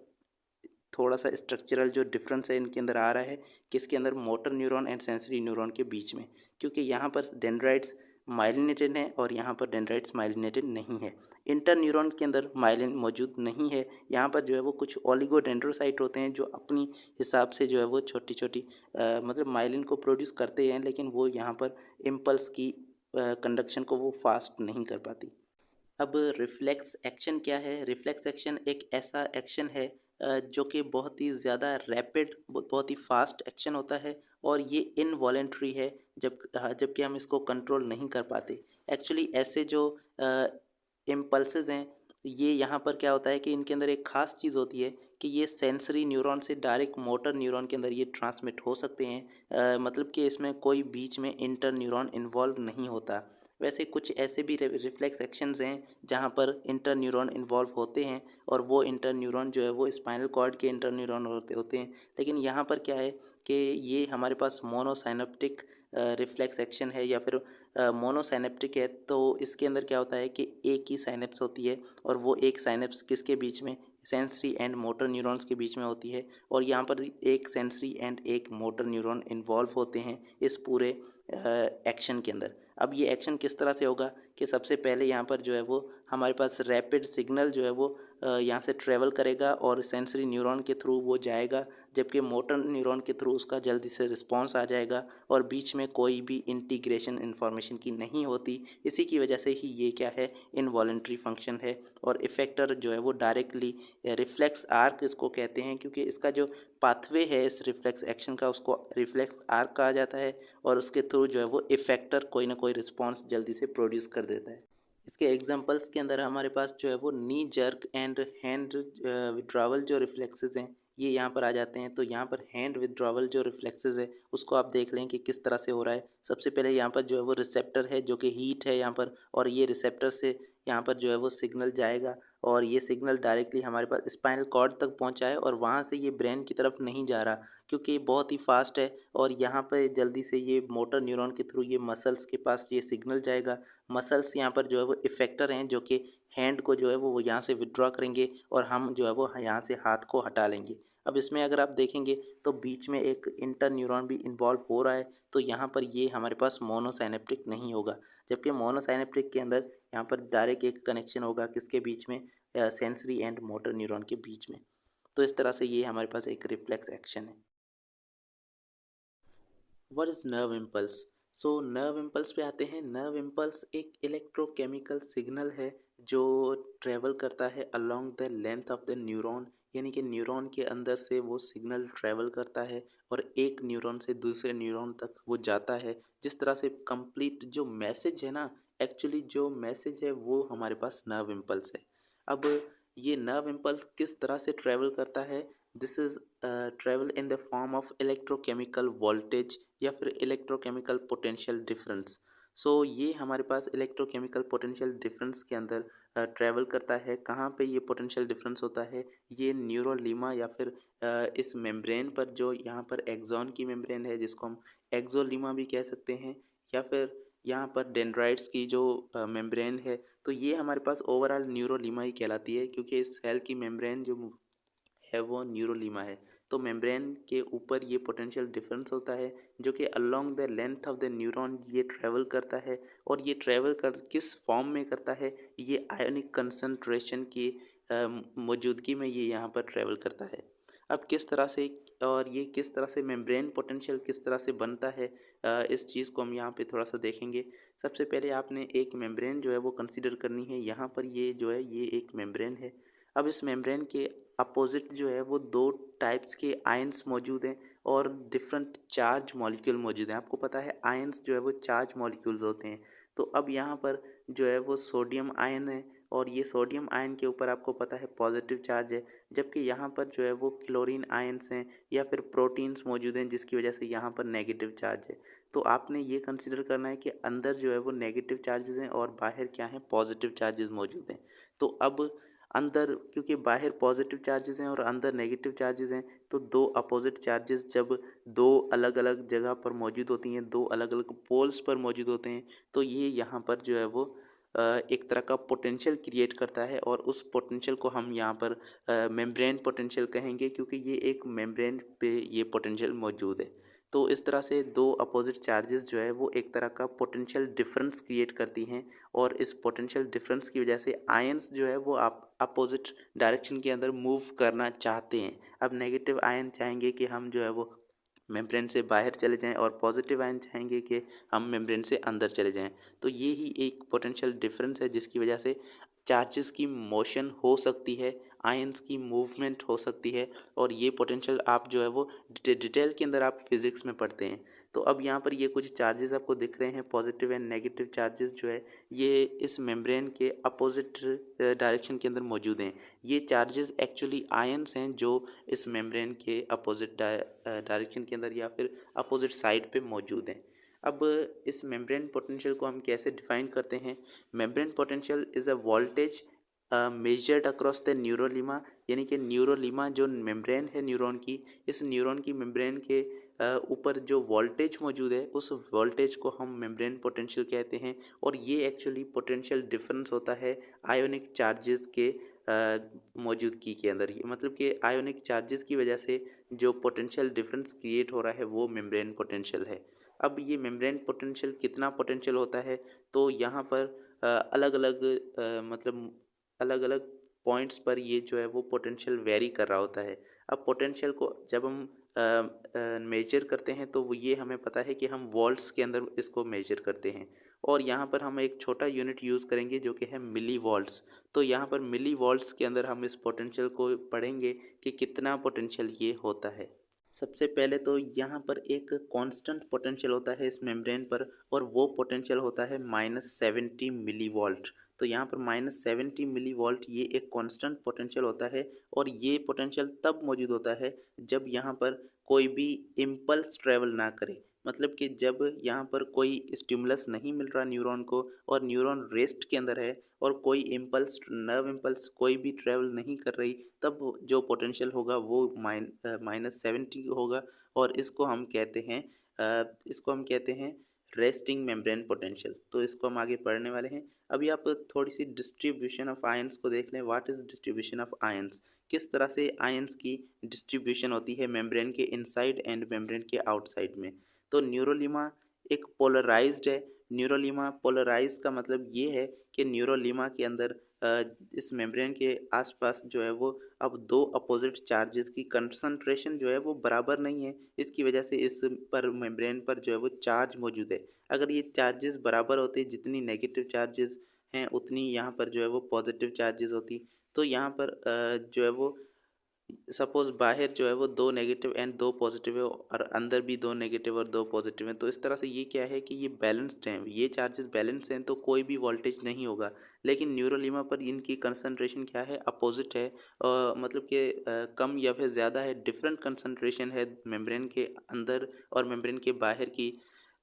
थोड़ा सा स्ट्रक्चरल जो डिफरेंस है इनके अंदर आ रहा है, किसके अंदर, motor neuron and sensory neuron के बीच में, क्योंकि यहाँ पर डेंड्राइट्स माइलिनेटेड है और यहाँ पर डेंड्राइट्स माइलिनेटेड नहीं है। इंटर न्यूरॉन के अंदर माइलिन मौजूद नहीं है, यहाँ पर जो है वो कुछ ओलिगोडेंड्रोसाइट होते हैं जो अपनी हिसाब से जो है वो छोटी छोटी मतलब माइलिन को प्रोड्यूस करते हैं, लेकिन वो यहाँ पर इम्पल्स की कंडक्शन को वो फास्ट नहीं कर पाती। अब रिफ्लेक्स एक्शन क्या है, रिफ्लेक्स एक्शन एक ऐसा एक्शन है जो कि बहुत ही ज़्यादा रैपिड, बहुत ही फास्ट एक्शन होता है और ये इनवॉलेंट्री है, जबकि हम इसको कंट्रोल नहीं कर पाते। एक्चुअली ऐसे जो इम्पल्सेस हैं, ये यहाँ पर क्या होता है कि इनके अंदर एक ख़ास चीज़ होती है कि ये सेंसरी न्यूरॉन से डायरेक्ट मोटर न्यूरॉन के अंदर ये ट्रांसमिट हो सकते हैं। मतलब कि इसमें कोई बीच में इंटर न्यूरॉन इन्वॉल्व नहीं होता। वैसे कुछ ऐसे भी रिफ्लेक्स एक्शंस हैं जहाँ पर इंटर न्यूरॉन इन्वॉल्व होते हैं और वो इंटर न्यूरॉन जो है वो स्पाइनल कॉर्ड के इंटर न्यूरॉन होते हैं, लेकिन यहाँ पर क्या है कि ये हमारे पास मोनोसाइनेप्टिक रिफ्लेक्स एक्शन है या फिर मोनोसाइनेप्टिक है। तो इसके अंदर क्या होता है कि एक ही साइनेप्स होती है और वो एक साइनेप्स किसके बीच में, सेंसरी एंड मोटर न्यूरॉन्स के बीच में होती है, और यहाँ पर एक सेंसरी एंड एक मोटर न्यूरॉन इन्वॉल्व होते हैं इस पूरे एक्शन के अंदर। अब ये एक्शन किस तरह से होगा कि सबसे पहले यहाँ पर जो है वो हमारे पास रैपिड सिग्नल जो है वो यहाँ से ट्रेवल करेगा और सेंसरी न्यूरॉन के थ्रू वो जाएगा, जबकि मोटर न्यूरॉन के थ्रू उसका जल्दी से रिस्पॉन्स आ जाएगा और बीच में कोई भी इंटीग्रेशन इन्फॉर्मेशन की नहीं होती। इसी की वजह से ही ये क्या है, इनवॉलेंट्री फंक्शन है। और इफेक्टर जो है वो डायरेक्टली रिफ्लेक्स आर्क इसको कहते हैं, क्योंकि इसका जो पाथवे है इस रिफ्लेक्स एक्शन का उसको रिफ्लेक्स आर्क कहा जाता है और उसके थ्रू जो है वो इफेक्टर कोई ना कोई रिस्पॉन्स जल्दी से प्रोड्यूस कर देता है। इसके एग्जांपल्स के अंदर हमारे पास जो है वो नी जर्क एंड हैंड विड्रावल जो रिफ्लेक्सेस हैं ये यहाँ पर आ जाते हैं। तो यहाँ पर हैंड विड्रावल जो रिफ्लेक्सेस है उसको आप देख लें कि किस तरह से हो रहा है। सबसे पहले यहाँ पर जो है वो रिसेप्टर है जो कि हीट है यहाँ पर, और ये रिसेप्टर से यहाँ पर जो है वो सिग्नल जाएगा और ये सिग्नल डायरेक्टली हमारे पास स्पाइनल कॉर्ड तक पहुँचा है और वहाँ से ये ब्रेन की तरफ नहीं जा रहा, क्योंकि ये बहुत ही फास्ट है। और यहाँ पर जल्दी से ये मोटर न्यूरॉन के थ्रू ये मसल्स के पास ये सिग्नल जाएगा। मसल्स यहाँ पर जो है वो इफेक्टर हैं जो कि हैंड को जो है वो यहाँ से विड्रॉ करेंगे और हम जो है वो यहाँ से हाथ को हटा लेंगे। अब इसमें अगर आप देखेंगे तो बीच में एक इंटर न्यूरॉन भी इन्वॉल्व हो रहा है, तो यहाँ पर ये हमारे पास मोनोसाइनेप्टिक नहीं होगा, जबकि मोनोसाइनेप्टिक के अंदर यहाँ पर डायरेक्ट एक कनेक्शन होगा किसके बीच में, सेंसरी एंड मोटर न्यूरॉन के बीच में। तो इस तरह से ये हमारे पास एक रिफ्लेक्स एक्शन है। What is nerve impulse? So nerve impulse पे आते हैं। नर्व इम्पल्स एक इलेक्ट्रोकेमिकल सिग्नल है जो ट्रेवल करता है along the length of the neuron, यानी कि न्यूरॉन के अंदर से वो सिग्नल ट्रेवल करता है और एक न्यूरॉन से दूसरे न्यूरॉन तक वो जाता है। जिस तरह से कंप्लीट जो मैसेज है ना, एक्चुअली जो मैसेज है वो हमारे पास नर्व इम्पल्स है। अब ये नर्व इम्पल्स किस तरह से ट्रेवल करता है? This is travel in the form of electrochemical voltage या फिर इलेक्ट्रोकेमिकल पोटेंशियल डिफरेंस। सो ये हमारे पास इलेक्ट्रोकेमिकल पोटेंशियल डिफरेंस के अंदर ट्रैवल करता है। कहाँ पे ये पोटेंशियल डिफरेंस होता है? ये न्यूरोलीमा या फिर इस मेम्ब्रेन पर, जो यहाँ पर एक्सॉन की मेम्ब्रेन है जिसको हम एक्सोलीमा भी कह सकते हैं, या फिर यहाँ पर डेंड्राइट्स की जो मेम्ब्रेन है, तो ये हमारे पास ओवरऑल न्यूरोलीमा ही कहलाती है, क्योंकि इस सेल की मेम्ब्रेन जो है वो न्यूरोलीमा है। तो मेम्ब्रेन के ऊपर ये पोटेंशियल डिफरेंस होता है जो कि along the length of the neuron ये ट्रैवल करता है। और ये ट्रैवल कर किस फॉर्म में करता है? ये आयोनिक कंसंट्रेशन की मौजूदगी में ये यहाँ पर ट्रैवल करता है। अब किस तरह से, और ये किस तरह से मेम्ब्रेन पोटेंशियल किस तरह से बनता है, इस चीज़ को हम यहाँ पे थोड़ा सा देखेंगे। सबसे पहले आपने एक मेम्ब्रेन जो है वो कंसीडर करनी है। यहाँ पर ये जो है ये एक मेम्ब्रेन है। अब इस मेम्ब्रेन के अपोजिट जो है वो दो टाइप्स के आयंस मौजूद हैं और डिफरेंट चार्ज मॉलिक्यूल मौजूद हैं। आपको पता है आयंस जो है वो चार्ज मॉलिक्यूल्स होते हैं। तो अब यहाँ पर जो है वो सोडियम आयन है और ये सोडियम आयन के ऊपर आपको पता है पॉजिटिव चार्ज है, जबकि यहाँ पर जो है वो क्लोरीन आयंस हैं या फिर प्रोटीन्स मौजूद हैं जिसकी वजह से यहाँ पर नेगेटिव चार्ज है। तो आपने ये कंसिडर करना है कि अंदर जो है वो नेगेटिव चार्जेस हैं और बाहर क्या है, पॉजिटिव चार्जेस मौजूद हैं। तो अब अंदर, क्योंकि बाहर पॉजिटिव चार्जेस हैं और अंदर नेगेटिव चार्जेस हैं, तो दो अपोजिट चार्जेस जब दो अलग अलग जगह पर मौजूद होती हैं, दो अलग अलग पोल्स पर मौजूद होते हैं, तो ये यहाँ पर जो है वो एक तरह का पोटेंशियल क्रिएट करता है और उस पोटेंशियल को हम यहाँ पर मेम्ब्रेन पोटेंशियल कहेंगे, क्योंकि ये एक मेम्ब्रेन पे ये पोटेंशियल मौजूद है। तो इस तरह से दो अपोजिट चार्जेस जो है वो एक तरह का पोटेंशियल डिफरेंस क्रिएट करती हैं और इस पोटेंशियल डिफरेंस की वजह से आयंस जो है वो आप अपोजिट डायरेक्शन के अंदर मूव करना चाहते हैं। अब नेगेटिव आयन चाहेंगे कि हम जो है वो मेम्ब्रेन से बाहर चले जाएं और पॉजिटिव आयन चाहेंगे कि हम मेम्ब्रेन से अंदर चले जाएं। तो ये ही एक पोटेंशियल डिफरेंस है जिसकी वजह से चार्जेस की मोशन हो सकती है, आयंस की मूवमेंट हो सकती है। और ये पोटेंशियल आप जो है वो डिटेल के अंदर आप फिज़िक्स में पढ़ते हैं। तो अब यहाँ पर ये कुछ चार्जेस आपको दिख रहे हैं, पॉजिटिव एंड नेगेटिव चार्जेस जो है ये इस मेम्ब्रेन के अपोजिट डायरेक्शन के अंदर मौजूद हैं। ये चार्जेस एक्चुअली आयंस हैं जो इस मेम्ब्रेन के अपोजिट डायरेक्शन के अंदर या फिर अपोजिट साइड पे मौजूद हैं। अब इस मेम्ब्रेन पोटेंशियल को हम कैसे डिफाइन करते हैं? Membrane potential is a voltage measured across the neurolemma, यानी कि न्यूरोलीमा जो मेम्ब्रेन है न्यूरॉन की, इस न्यूरॉन की मेम्ब्रेन के ऊपर जो वोल्टेज मौजूद है उस वोल्टेज को हम मेम्ब्रेन पोटेंशियल कहते हैं। और ये एक्चुअली पोटेंशियल डिफरेंस होता है आयोनिक चार्जेस के मौजूदगी के अंदर। ये मतलब कि आयोनिक चार्जेस की वजह से जो पोटेंशियल डिफरेंस क्रिएट हो रहा है वो मेम्ब्रेन पोटेंशियल है। अब ये मेम्ब्रेन पोटेंशियल कितना पोटेंशियल होता है, तो यहाँ पर अलग अलग मतलब अलग अलग पॉइंट्स पर ये जो है वो पोटेंशियल वेरी कर रहा होता है। अब पोटेंशियल को जब हम मेजर करते हैं तो वो ये हमें पता है कि हम वोल्ट्स के अंदर इसको मेजर करते हैं, और यहाँ पर हम एक छोटा यूनिट यूज़ करेंगे जो कि है मिली वोल्ट्स। तो यहाँ पर मिली वोल्ट्स के अंदर हम इस पोटेंशियल को पढ़ेंगे कि कितना पोटेंशियल ये होता है। सबसे पहले तो यहाँ पर एक कांस्टेंट पोटेंशियल होता है इस मेम्ब्रेन पर, और वो पोटेंशियल होता है -70 मिली वोल्ट। तो यहाँ पर -70 मिली वोल्ट ये एक कांस्टेंट पोटेंशियल होता है, और ये पोटेंशियल तब मौजूद होता है जब यहाँ पर कोई भी इम्पल्स ट्रेवल ना करे। मतलब कि जब यहाँ पर कोई स्टिमुलस नहीं मिल रहा न्यूरॉन को, और न्यूरॉन रेस्ट के अंदर है, और कोई इम्पल्स नर्व इम्पल्स कोई भी ट्रेवल नहीं कर रही, तब जो पोटेंशियल होगा वो -70 होगा। और इसको हम कहते हैं रेस्टिंग मेम्ब्रेन पोटेंशियल। तो इसको हम आगे पढ़ने वाले हैं। अभी आप थोड़ी सी डिस्ट्रीब्यूशन ऑफ आयंस को देख लें। What is distribution of ions, किस तरह से आयंस की डिस्ट्रीब्यूशन होती है मेम्ब्रेन के इनसाइड एंड मेम्ब्रेन के आउटसाइड में। तो न्यूरोलीमा एक पोलराइज्ड है। न्यूरोलीमा पोलराइज का मतलब ये है कि न्यूरोलीमा के अंदर इस मेम्ब्रेन के आसपास जो है वो अब दो अपोजिट चार्जेस की कंसंट्रेशन जो है वो बराबर नहीं है। इसकी वजह से इस पर मेम्ब्रेन पर जो है वो चार्ज मौजूद है। अगर ये चार्जेस बराबर होते, जितनी नेगेटिव चार्जेस हैं उतनी यहाँ पर जो है वो पॉजिटिव चार्जेस होती। तो यहाँ पर जो है वो सपोज बाहर जो है वो दो नेगेटिव एंड दो पॉजिटिव है, और अंदर भी दो नेगेटिव और दो पॉजिटिव हैं। तो इस तरह से ये क्या है कि ये बैलेंस्ड हैं, ये चार्जेस बैलेंस हैं, तो कोई भी वोल्टेज नहीं होगा। लेकिन न्यूरोलीमा पर इनकी कंसंट्रेशन क्या है, अपोजिट है। मतलब कि कम या फिर ज़्यादा है, डिफरेंट कंसंट्रेशन है मेम्ब्रेन के अंदर और मेम्ब्रेन के बाहर की।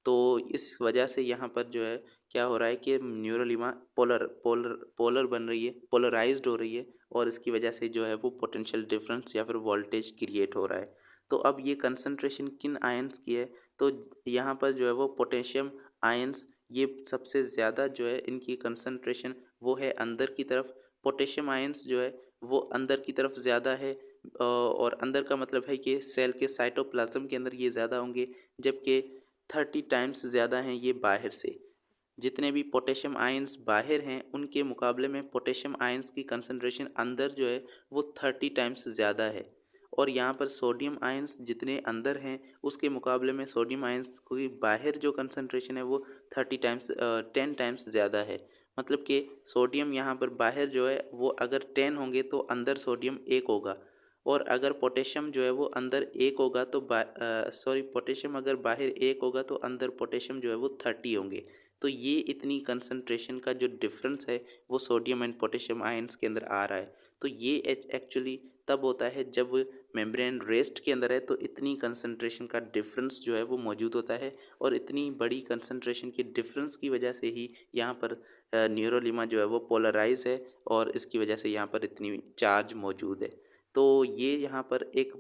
तो इस वजह से यहाँ पर जो है क्या हो रहा है कि न्यूरोलीमा पोलर पोलर पोलर बन रही है, पोलराइज्ड हो रही है, और इसकी वजह से जो है वो पोटेंशियल डिफरेंस या फिर वोल्टेज क्रिएट हो रहा है। तो अब ये कंसंट्रेशन किन आयंस की है, तो यहाँ पर जो है वो पोटेशियम आयंस ये सबसे ज़्यादा जो है इनकी कंसंट्रेशन वो है अंदर की तरफ। पोटेशियम आयंस जो है वो अंदर की तरफ ज़्यादा है, और अंदर का मतलब है कि सेल के साइटोप्लाज्म के अंदर ये ज़्यादा होंगे, जबकि 30 टाइम्स ज़्यादा हैं ये बाहर से। जितने भी पोटेशियम आयंस बाहर हैं उनके मुकाबले में पोटेशियम आयंस की कंसंट्रेशन अंदर जो है वो 30 टाइम्स ज़्यादा है। और यहाँ पर सोडियम आयंस जितने अंदर हैं उसके मुकाबले में सोडियम आयंस की बाहर जो कंसंट्रेशन है वो 10 टाइम्स ज़्यादा है। मतलब कि सोडियम यहाँ पर बाहर जो है वो अगर 10 होंगे तो अंदर सोडियम 1 होगा, और अगर पोटेशियम जो है वो अंदर 1 होगा तो पोटेशियम अगर बाहर 1 होगा तो अंदर पोटेशियम जो है वो 30 होंगे। तो ये इतनी कंसंट्रेशन का जो डिफरेंस है वो सोडियम एंड पोटेशियम आयंस के अंदर आ रहा है। तो ये एक्चुअली तब होता है जब मेम्ब्रेन रेस्ट के अंदर है, तो इतनी कंसंट्रेशन का डिफरेंस जो है वो मौजूद होता है, और इतनी बड़ी कंसंट्रेशन की डिफरेंस की वजह से ही यहाँ पर न्यूरोलीमा जो है वो पोलराइज है, और इसकी वजह से यहाँ पर इतनी चार्ज मौजूद है। तो ये यहाँ पर एक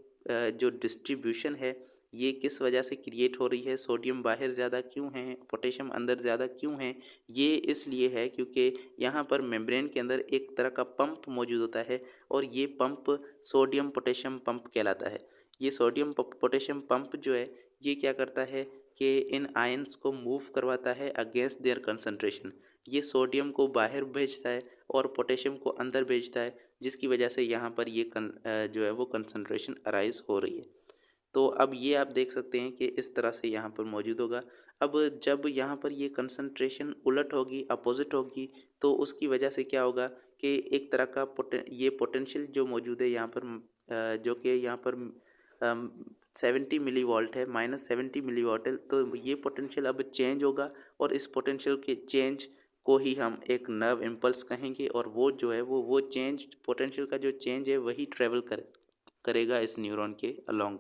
जो डिस्ट्रीब्यूशन है ये किस वजह से क्रिएट हो रही है, सोडियम बाहर ज़्यादा क्यों है, पोटेशियम अंदर ज़्यादा क्यों है, ये इसलिए है क्योंकि यहाँ पर मेम्ब्रेन के अंदर एक तरह का पंप मौजूद होता है, और ये पंप सोडियम पोटेशियम पंप कहलाता है। ये सोडियम पोटेशियम पंप जो है ये क्या करता है कि इन आयंस को मूव करवाता है अगेंस्ट देयर कंसंट्रेशन। ये सोडियम को बाहर भेजता है और पोटेशियम को अंदर भेजता है, जिसकी वजह से यहाँ पर ये जो है वो कंसंट्रेशन अराइज हो रही है। तो अब ये आप देख सकते हैं कि इस तरह से यहाँ पर मौजूद होगा। अब जब यहाँ पर ये कंसंट्रेशन उलट होगी, अपोजिट होगी, तो उसकी वजह से क्या होगा कि एक तरह का ये पोटेंशियल जो मौजूद है यहाँ पर जो कि यहाँ पर 70 मिली वोल्ट है, -70 मिली वोल्ट है। तो ये पोटेंशियल अब चेंज होगा, और इस पोटेंशियल के चेंज को ही हम एक नर्व इम्पल्स कहेंगे, और वो जो है वो चेंज पोटेंशियल का जो चेंज है वही ट्रेवल करेगा इस न्यूरॉन के अलोंग।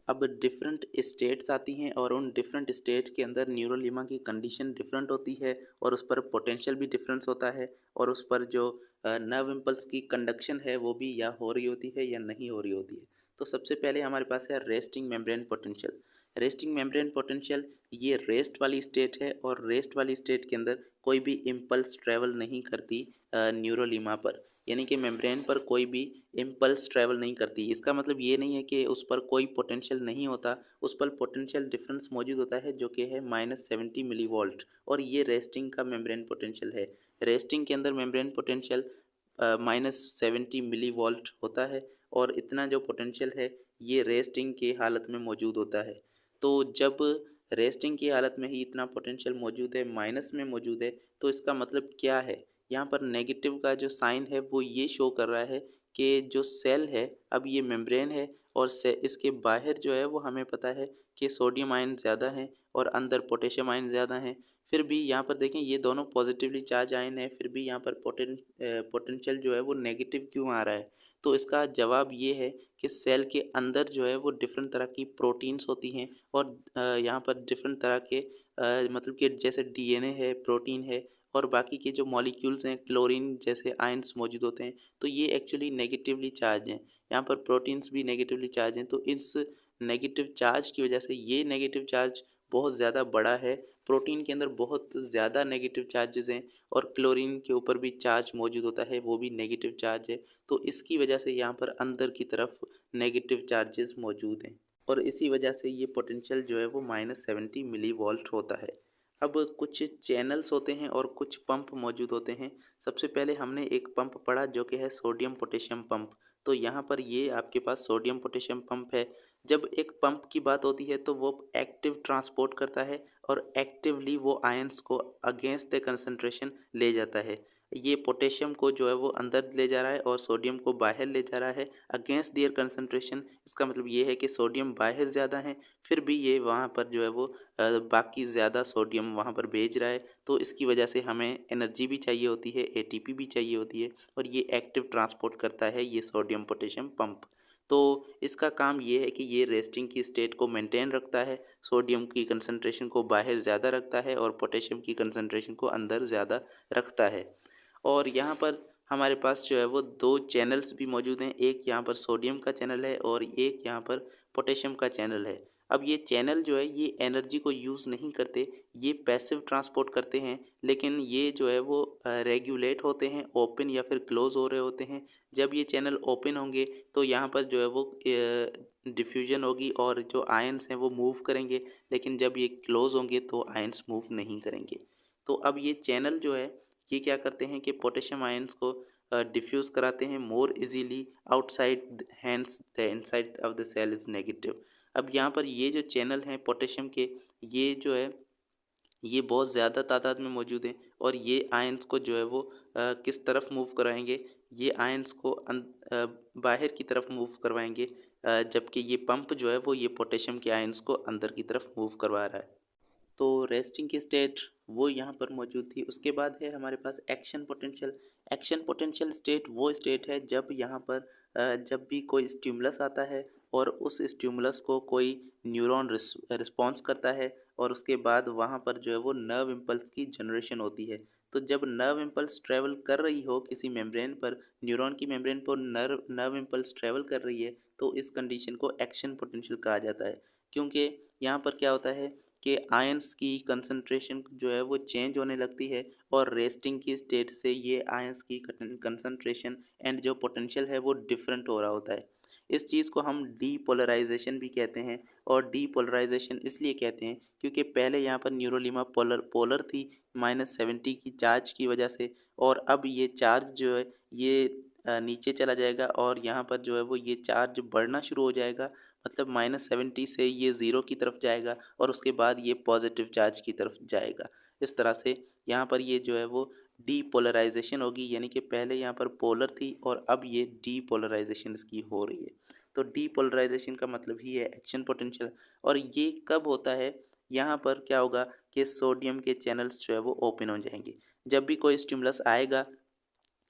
अब डिफरेंट स्टेट्स आती हैं, और उन डिफरेंट स्टेट के अंदर न्यूरोलीमा की कंडीशन डिफरेंट होती है, और उस पर पोटेंशियल भी डिफरेंस होता है, और उस पर जो नर्व इम्पल्स की कंडक्शन है वो भी या हो रही होती है या नहीं हो रही होती है। तो सबसे पहले हमारे पास है resting membrane potential. Resting membrane potential ये रेस्ट वाली स्टेट है, और रेस्ट वाली स्टेट के अंदर कोई भी इम्पल्स ट्रेवल नहीं करती न्यूरोलीमा पर। यानी कि मेम्ब्रेन पर कोई भी इम्पल्स ट्रैवल नहीं करती। इसका मतलब ये नहीं है कि उस पर कोई पोटेंशियल नहीं होता, उस पर पोटेंशियल डिफरेंस मौजूद होता है जो कि है -70 मिली वोल्ट, और ये रेस्टिंग का मेम्ब्रेन पोटेंशियल है। रेस्टिंग के अंदर मेम्ब्रेन पोटेंशियल -70 मिली वोल्ट होता है, और इतना जो पोटेंशियल है ये रेस्टिंग की हालत में मौजूद होता है। तो जब रेस्टिंग की हालत में ही इतना पोटेंशियल मौजूद है, माइनस में मौजूद है, तो इसका मतलब क्या है? यहाँ पर नेगेटिव का जो साइन है वो ये शो कर रहा है कि जो सेल है, अब ये मेम्ब्रेन है और से इसके बाहर जो है वो हमें पता है कि सोडियम आयन ज़्यादा है और अंदर पोटेशियम आयन ज़्यादा है। फिर भी यहाँ पर देखें ये दोनों पॉजिटिवली चार्ज आयन है, फिर भी यहाँ पर पोटेंशियल जो है वो नेगेटिव क्यों आ रहा है? तो इसका जवाब ये है कि सेल के अंदर जो है वो डिफरेंट तरह की प्रोटीन्स होती हैं, और यहाँ पर डिफरेंट तरह के मतलब कि जैसे डीएनए है, प्रोटीन है, और बाकी के जो मॉलिक्यूल्स हैं, क्लोरीन जैसे आयंस मौजूद होते हैं, तो ये एक्चुअली नेगेटिवली चार्ज हैं। यहाँ पर प्रोटीन्स भी नेगेटिवली चार्ज हैं, तो इस नेगेटिव चार्ज की वजह से ये नेगेटिव चार्ज बहुत ज़्यादा बड़ा है। प्रोटीन के अंदर बहुत ज़्यादा नेगेटिव चार्जेस हैं, और क्लोरीन के ऊपर भी चार्ज मौजूद होता है, वो भी नेगेटिव चार्ज है। तो इसकी वजह से यहाँ पर अंदर की तरफ नेगेटिव चार्जेस मौजूद हैं, और इसी वजह से ये पोटेंशियल जो है वो -70 मिली वोल्ट होता है। अब कुछ चैनल्स होते हैं और कुछ पंप मौजूद होते हैं। सबसे पहले हमने एक पंप पढ़ा जो कि है सोडियम पोटेशियम पंप। तो यहाँ पर ये आपके पास सोडियम पोटेशियम पंप है। जब एक पंप की बात होती है तो वो एक्टिव ट्रांसपोर्ट करता है, और एक्टिवली वो आयंस को अगेंस्ट द कंसंट्रेशन ले जाता है। ये पोटेशियम को जो है वो अंदर ले जा रहा है और सोडियम को बाहर ले जा रहा है अगेंस्ट दियर कंसंट्रेशन। इसका मतलब ये है कि सोडियम बाहर ज़्यादा है, फिर भी ये वहाँ पर जो है वो बाकी ज़्यादा सोडियम वहाँ पर भेज रहा है। तो इसकी वजह से हमें एनर्जी भी चाहिए होती है, एटीपी भी चाहिए होती है, और ये एक्टिव ट्रांसपोर्ट करता है ये सोडियम पोटेशियम पंप। तो इसका काम ये है कि ये रेस्टिंग की स्टेट को मेंटेन रखता है, सोडियम की कंसंट्रेशन को बाहर ज़्यादा रखता है और पोटेशियम की कंसंट्रेशन को अंदर ज़्यादा रखता है। और यहाँ पर हमारे पास जो है वो दो चैनल्स भी मौजूद हैं, एक यहाँ पर सोडियम का चैनल है और एक यहाँ पर पोटेशियम का चैनल है। अब ये चैनल जो है ये एनर्जी को यूज़ नहीं करते, ये पैसिव ट्रांसपोर्ट करते हैं, लेकिन ये जो है वो रेगुलेट होते हैं, ओपन या फिर क्लोज हो रहे होते हैं। जब ये चैनल ओपन होंगे तो यहाँ पर जो है वो डिफ्यूजन होगी और जो आयंस हैं वो मूव करेंगे, लेकिन जब ये क्लोज होंगे तो आयंस मूव नहीं करेंगे। तो अब ये चैनल जो है ये क्या करते हैं कि पोटेशियम आयंस को डिफ्यूज़ कराते हैं more easily outside, hence the inside of the cell is negative. अब यहाँ पर ये जो चैनल हैं पोटेशियम के, ये जो है ये बहुत ज़्यादा तादाद में मौजूद हैं, और ये आयंस को जो है वो किस तरफ मूव कराएंगे? ये आयंस को बाहर की तरफ मूव करवाएंगे, जबकि ये पंप जो है वो ये पोटेशियम के आयंस को अंदर की तरफ मूव करवा रहा है। तो रेस्टिंग की स्टेट वो यहाँ पर मौजूद थी। उसके बाद है हमारे पास action potential. Action potential state वो स्टेट है जब यहाँ पर जब भी कोई स्टिमुलस आता है और उस स्टिमुलस को कोई न्यूरॉन रिस्पॉन्स करता है, और उसके बाद वहाँ पर जो है वो नर्व इम्पल्स की जनरेशन होती है। तो जब नर्व इम्पल्स ट्रैवल कर रही हो किसी मेम्ब्रेन पर, न्यूरॉन की मेम्ब्रेन पर नर्व इम्पल्स ट्रैवल कर रही है, तो इस कंडीशन को एक्शन पोटेंशियल कहा जाता है। क्योंकि यहाँ पर क्या होता है कि आयंस की कंसंट्रेशन जो है वो चेंज होने लगती है, और रेस्टिंग की स्टेट से ये आयंस की कंसंट्रेशन एंड जो पोटेंशियल है वो डिफरेंट हो रहा होता है। इस चीज़ को हम डीपोलराइजेशन भी कहते हैं, और डीपोलराइजेशन इसलिए कहते हैं क्योंकि पहले यहाँ पर न्यूरोलिमा पोलर पोलर थी -70 की चार्ज की वजह से, और अब ये चार्ज जो है ये नीचे चला जाएगा, और यहाँ पर जो है वो ये चार्ज बढ़ना शुरू हो जाएगा। मतलब -70 से ये ज़ीरो की तरफ जाएगा, और उसके बाद ये पॉजिटिव चार्ज की तरफ जाएगा। इस तरह से यहाँ पर ये जो है वो डीपोलराइजेशन होगी, यानी कि पहले यहाँ पर पोलर थी और अब ये डीपोलराइजेशन इसकी हो रही है। तो डीपोलराइजेशन का मतलब ही है एक्शन पोटेंशियल। और ये कब होता है? यहाँ पर क्या होगा कि सोडियम के चैनल्स जो है वो ओपन हो जाएंगे जब भी कोई स्टिमुलस आएगा।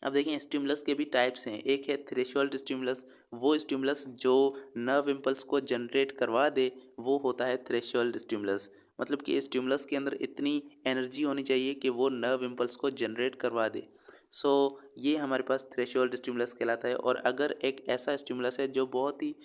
अब देखिए स्टिमुलस के भी टाइप्स हैं, एक है थ्रेशोल्ड स्टिमुलस। वो स्टिमुलस जो नर्व इम्पल्स को जनरेट करवा दे वो होता है थ्रेशोल्ड स्टिमुलस। मतलब कि स्टिमुलस के अंदर इतनी एनर्जी होनी चाहिए कि वो नर्व इम्पल्स को जनरेट करवा दे। सो ये हमारे पास थ्रेशोल्ड स्टिमुलस कहलाता है। और अगर एक ऐसा स्टिमुलस है जो बहुत ही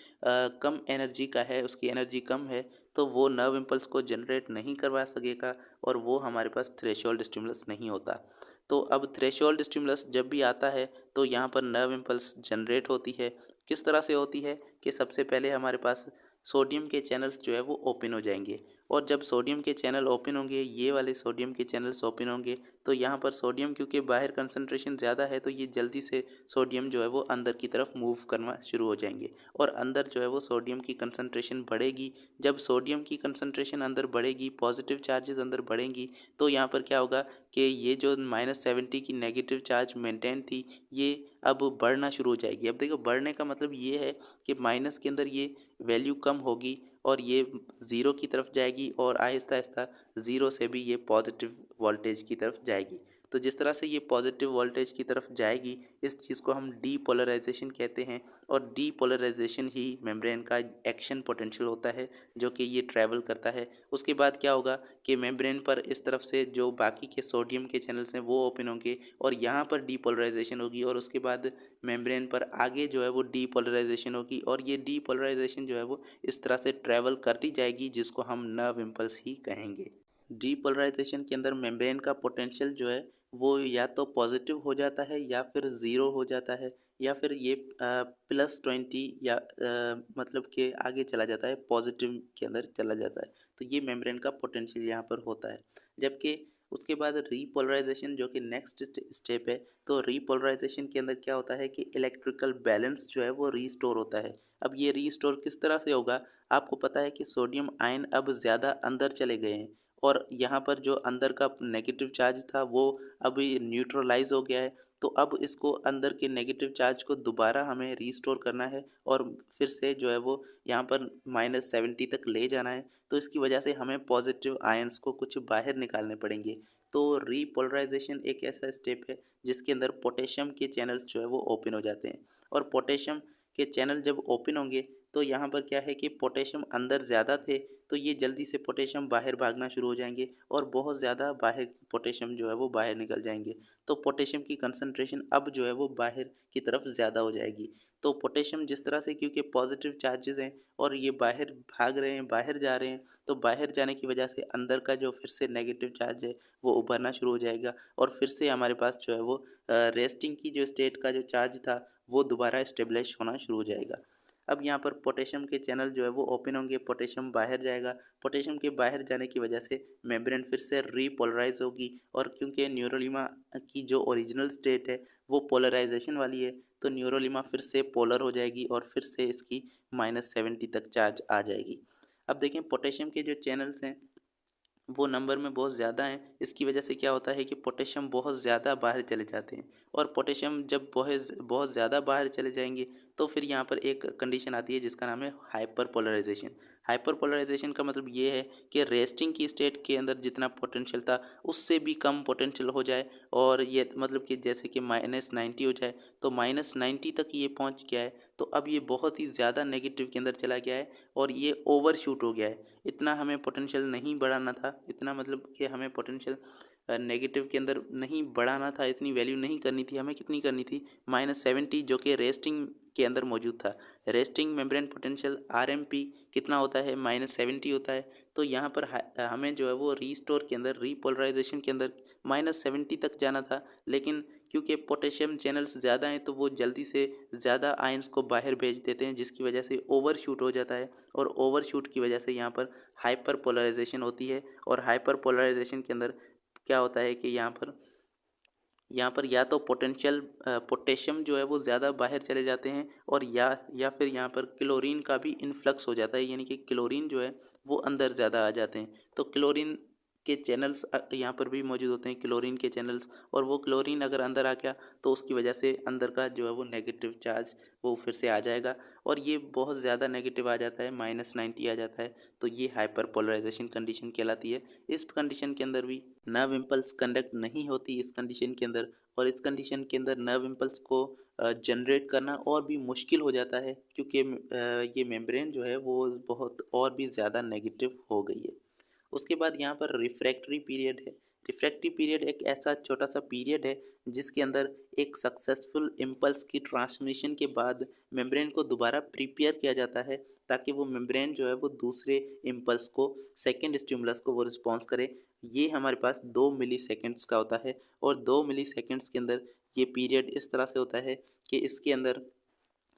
कम एनर्जी का है, उसकी एनर्जी कम है, तो वो नर्व इम्पल्स को जनरेट नहीं करवा सकेगा, और वो हमारे पास थ्रेशोल्ड स्टिमुलस नहीं होता। तो अब थ्रेशोल्ड स्टिमुलस जब भी आता है तो यहाँ पर नर्व इम्पल्स जनरेट होती है। किस तरह से होती है कि सबसे पहले हमारे पास सोडियम के चैनल्स जो है वो ओपन हो जाएंगे, और जब सोडियम के चैनल ओपन होंगे, ये वाले सोडियम के चैनल्स ओपन होंगे, तो यहाँ पर सोडियम क्योंकि बाहर कंसंट्रेशन ज़्यादा है तो ये जल्दी से सोडियम जो है वो अंदर की तरफ मूव करना शुरू हो जाएंगे, और अंदर जो है वो सोडियम की कंसंट्रेशन बढ़ेगी। जब सोडियम की कंसंट्रेशन अंदर बढ़ेगी, पॉजिटिव चार्जेस अंदर बढ़ेंगी, तो यहाँ पर क्या होगा कि ये जो -70 की नेगेटिव चार्ज मेंटेन थी, ये अब बढ़ना शुरू हो जाएगी। अब देखो, बढ़ने का मतलब ये है कि माइनस के अंदर ये वैल्यू कम होगी और ये ज़ीरो की तरफ जाएगी, और आहिस्ता आहिस्ता ज़ीरो से भी ये पॉजिटिव वोल्टेज की तरफ जाएगी। तो जिस तरह से ये पॉजिटिव वोल्टेज की तरफ जाएगी, इस चीज़ को हम डीपोलराइजेशन कहते हैं, और डीपोलराइजेशन ही मेम्ब्रेन का एक्शन पोटेंशियल होता है जो कि ये ट्रैवल करता है। उसके बाद क्या होगा कि मेम्ब्रेन पर इस तरफ से जो बाकी के सोडियम के चैनल्स हैं वो ओपन होंगे, और यहाँ पर डीपोलराइजेशन होगी, और उसके बाद मेम्ब्रेन पर आगे जो है वो डीपोलराइजेशन होगी, और ये डीपोलराइजेशन जो है वो इस तरह से ट्रैवल करती जाएगी, जिसको हम नर्व इम्पल्स ही कहेंगे। डीपोलराइजेशन के अंदर मेम्ब्रेन का पोटेंशियल जो है वो या तो पॉजिटिव हो जाता है या फिर ज़ीरो हो जाता है, या फिर ये +20 या मतलब कि आगे चला जाता है, पॉजिटिव के अंदर चला जाता है। तो ये मेम्ब्रेन का पोटेंशियल यहाँ पर होता है। जबकि उसके बाद रीपोलराइजेशन जो कि नेक्स्ट स्टेप है, तो रीपोलराइजेशन के अंदर क्या होता है कि इलेक्ट्रिकल बैलेंस जो है वो रीस्टोर होता है। अब ये रीस्टोर किस तरह से होगा? आपको पता है कि सोडियम आयन अब ज़्यादा अंदर चले गए हैं, और यहाँ पर जो अंदर का नेगेटिव चार्ज था वो अभी न्यूट्रलाइज हो गया है। तो अब इसको अंदर के नेगेटिव चार्ज को दोबारा हमें रीस्टोर करना है, और फिर से जो है वो यहाँ पर -70 तक ले जाना है। तो इसकी वजह से हमें पॉजिटिव आयंस को कुछ बाहर निकालने पड़ेंगे। तो रीपोलराइजेशन एक ऐसा स्टेप है जिसके अंदर पोटेशियम के चैनल्स जो है वो ओपन हो जाते हैं, और पोटेशियम के चैनल जब ओपन होंगे तो यहाँ पर क्या है कि पोटेशियम अंदर ज़्यादा थे, तो ये जल्दी से पोटेशियम बाहर भागना शुरू हो जाएंगे, और बहुत ज़्यादा बाहर पोटेशियम जो है वो बाहर निकल जाएंगे। तो पोटेशियम की कंसंट्रेशन अब जो है वो बाहर की तरफ ज़्यादा हो जाएगी। तो पोटेशियम जिस तरह से, क्योंकि पॉजिटिव चार्जेस हैं और ये बाहर भाग रहे हैं, बाहर जा रहे हैं, तो बाहर जाने की वजह से अंदर का जो फिर से नेगेटिव चार्ज है वो उभरना शुरू हो जाएगा, और फिर से हमारे पास जो है वो रेस्टिंग की जो स्टेट का जो चार्ज था वो दोबारा स्टेबलिश होना शुरू हो जाएगा। अब यहाँ पर पोटेशियम के चैनल जो है वो ओपन होंगे, पोटेशियम बाहर जाएगा। पोटेशियम के बाहर जाने की वजह से मेम्ब्रेन फिर से रीपोलराइज होगी, और क्योंकि न्यूरोलिमा की जो ओरिजिनल स्टेट है वो पोलराइजेशन वाली है, तो न्यूरोलिमा फिर से पोलर हो जाएगी, और फिर से इसकी -70 तक चार्ज आ जाएगी। अब देखें, पोटेशियम के जो चैनल्स हैं वो नंबर में बहुत ज़्यादा हैं। इसकी वजह से क्या होता है कि पोटेशियम बहुत ज़्यादा बाहर चले जाते हैं, और पोटेशियम जब बहुत बहुत ज़्यादा बाहर चले जाएंगे तो फिर यहाँ पर एक कंडीशन आती है जिसका नाम है हाइपर पोलराइजेशन। हाइपर पोलराइजेशन का मतलब ये है कि रेस्टिंग की स्टेट के अंदर जितना पोटेंशियल था उससे भी कम पोटेंशियल हो जाए, और ये मतलब कि जैसे कि -90 हो जाए, तो -90 तक ये पहुँच गया है, तो अब ये बहुत ही ज़्यादा नेगेटिव के अंदर चला गया है, और ये ओवर शूट हो गया है। इतना हमें पोटेंशियल नहीं बढ़ाना था, इतना मतलब कि हमें पोटेंशियल नेगेटिव के अंदर नहीं बढ़ाना था, इतनी वैल्यू नहीं करनी थी। हमें कितनी करनी थी? -70, जो कि रेस्टिंग के अंदर मौजूद था। रेस्टिंग मेम्ब्रेन पोटेंशियल RMP कितना होता है? -70 होता है। तो यहाँ पर हमें जो है वो रीस्टोर के अंदर, रीपोलराइजेशन के अंदर -70 तक जाना था, लेकिन क्योंकि पोटेशियम चैनल्स ज़्यादा हैं तो वो जल्दी से ज़्यादा आयंस को बाहर भेज देते हैं, जिसकी वजह से ओवर शूट हो जाता है, और ओवर शूट की वजह से यहाँ पर हाइपर पोलराइजेशन होती है। और हाइपर पोलराइजेशन के अंदर क्या होता है कि यहाँ पर या तो पोटेशियम जो है वो ज़्यादा बाहर चले जाते हैं, और या फिर यहाँ पर क्लोरीन का भी इन्फ्लक्स हो जाता है, यानी कि क्लोरीन जो है वो अंदर ज़्यादा आ जाते हैं। तो क्लोरीन के चैनल्स यहाँ पर भी मौजूद होते हैं, क्लोरीन के चैनल्स, और वो क्लोरीन अगर अंदर आ गया तो उसकी वजह से अंदर का जो है वो नेगेटिव चार्ज वो फिर से आ जाएगा, और ये बहुत ज़्यादा नेगेटिव आ जाता है, -90 आ जाता है। तो ये हाइपर पोलराइजेशन कंडीशन कहलाती है। इस कंडीशन के अंदर भी नर्व इम्पल्स कंडक्ट नहीं होती इस कंडीशन के अंदर, और इस कंडीशन के अंदर नर्व इम्पल्स को जनरेट करना और भी मुश्किल हो जाता है, क्योंकि ये मेम्ब्रेन जो है वो बहुत और भी ज़्यादा नेगेटिव हो गई है। उसके बाद यहाँ पर रिफ्रैक्टरी पीरियड है। रिफ्रैक्टिव पीरियड एक ऐसा छोटा सा पीरियड है जिसके अंदर एक सक्सेसफुल इम्पल्स की ट्रांसमिशन के बाद मेम्ब्रेन को दोबारा प्रिपेयर किया जाता है ताकि वो मेम्ब्रेन जो है वो दूसरे इम्पल्स को, सेकेंड स्टिमुलस को वो रिस्पॉन्स करे। ये हमारे पास 2 मिली सेकेंड्स का होता है और 2 मिली सेकेंड्स के अंदर ये पीरियड इस तरह से होता है कि इसके अंदर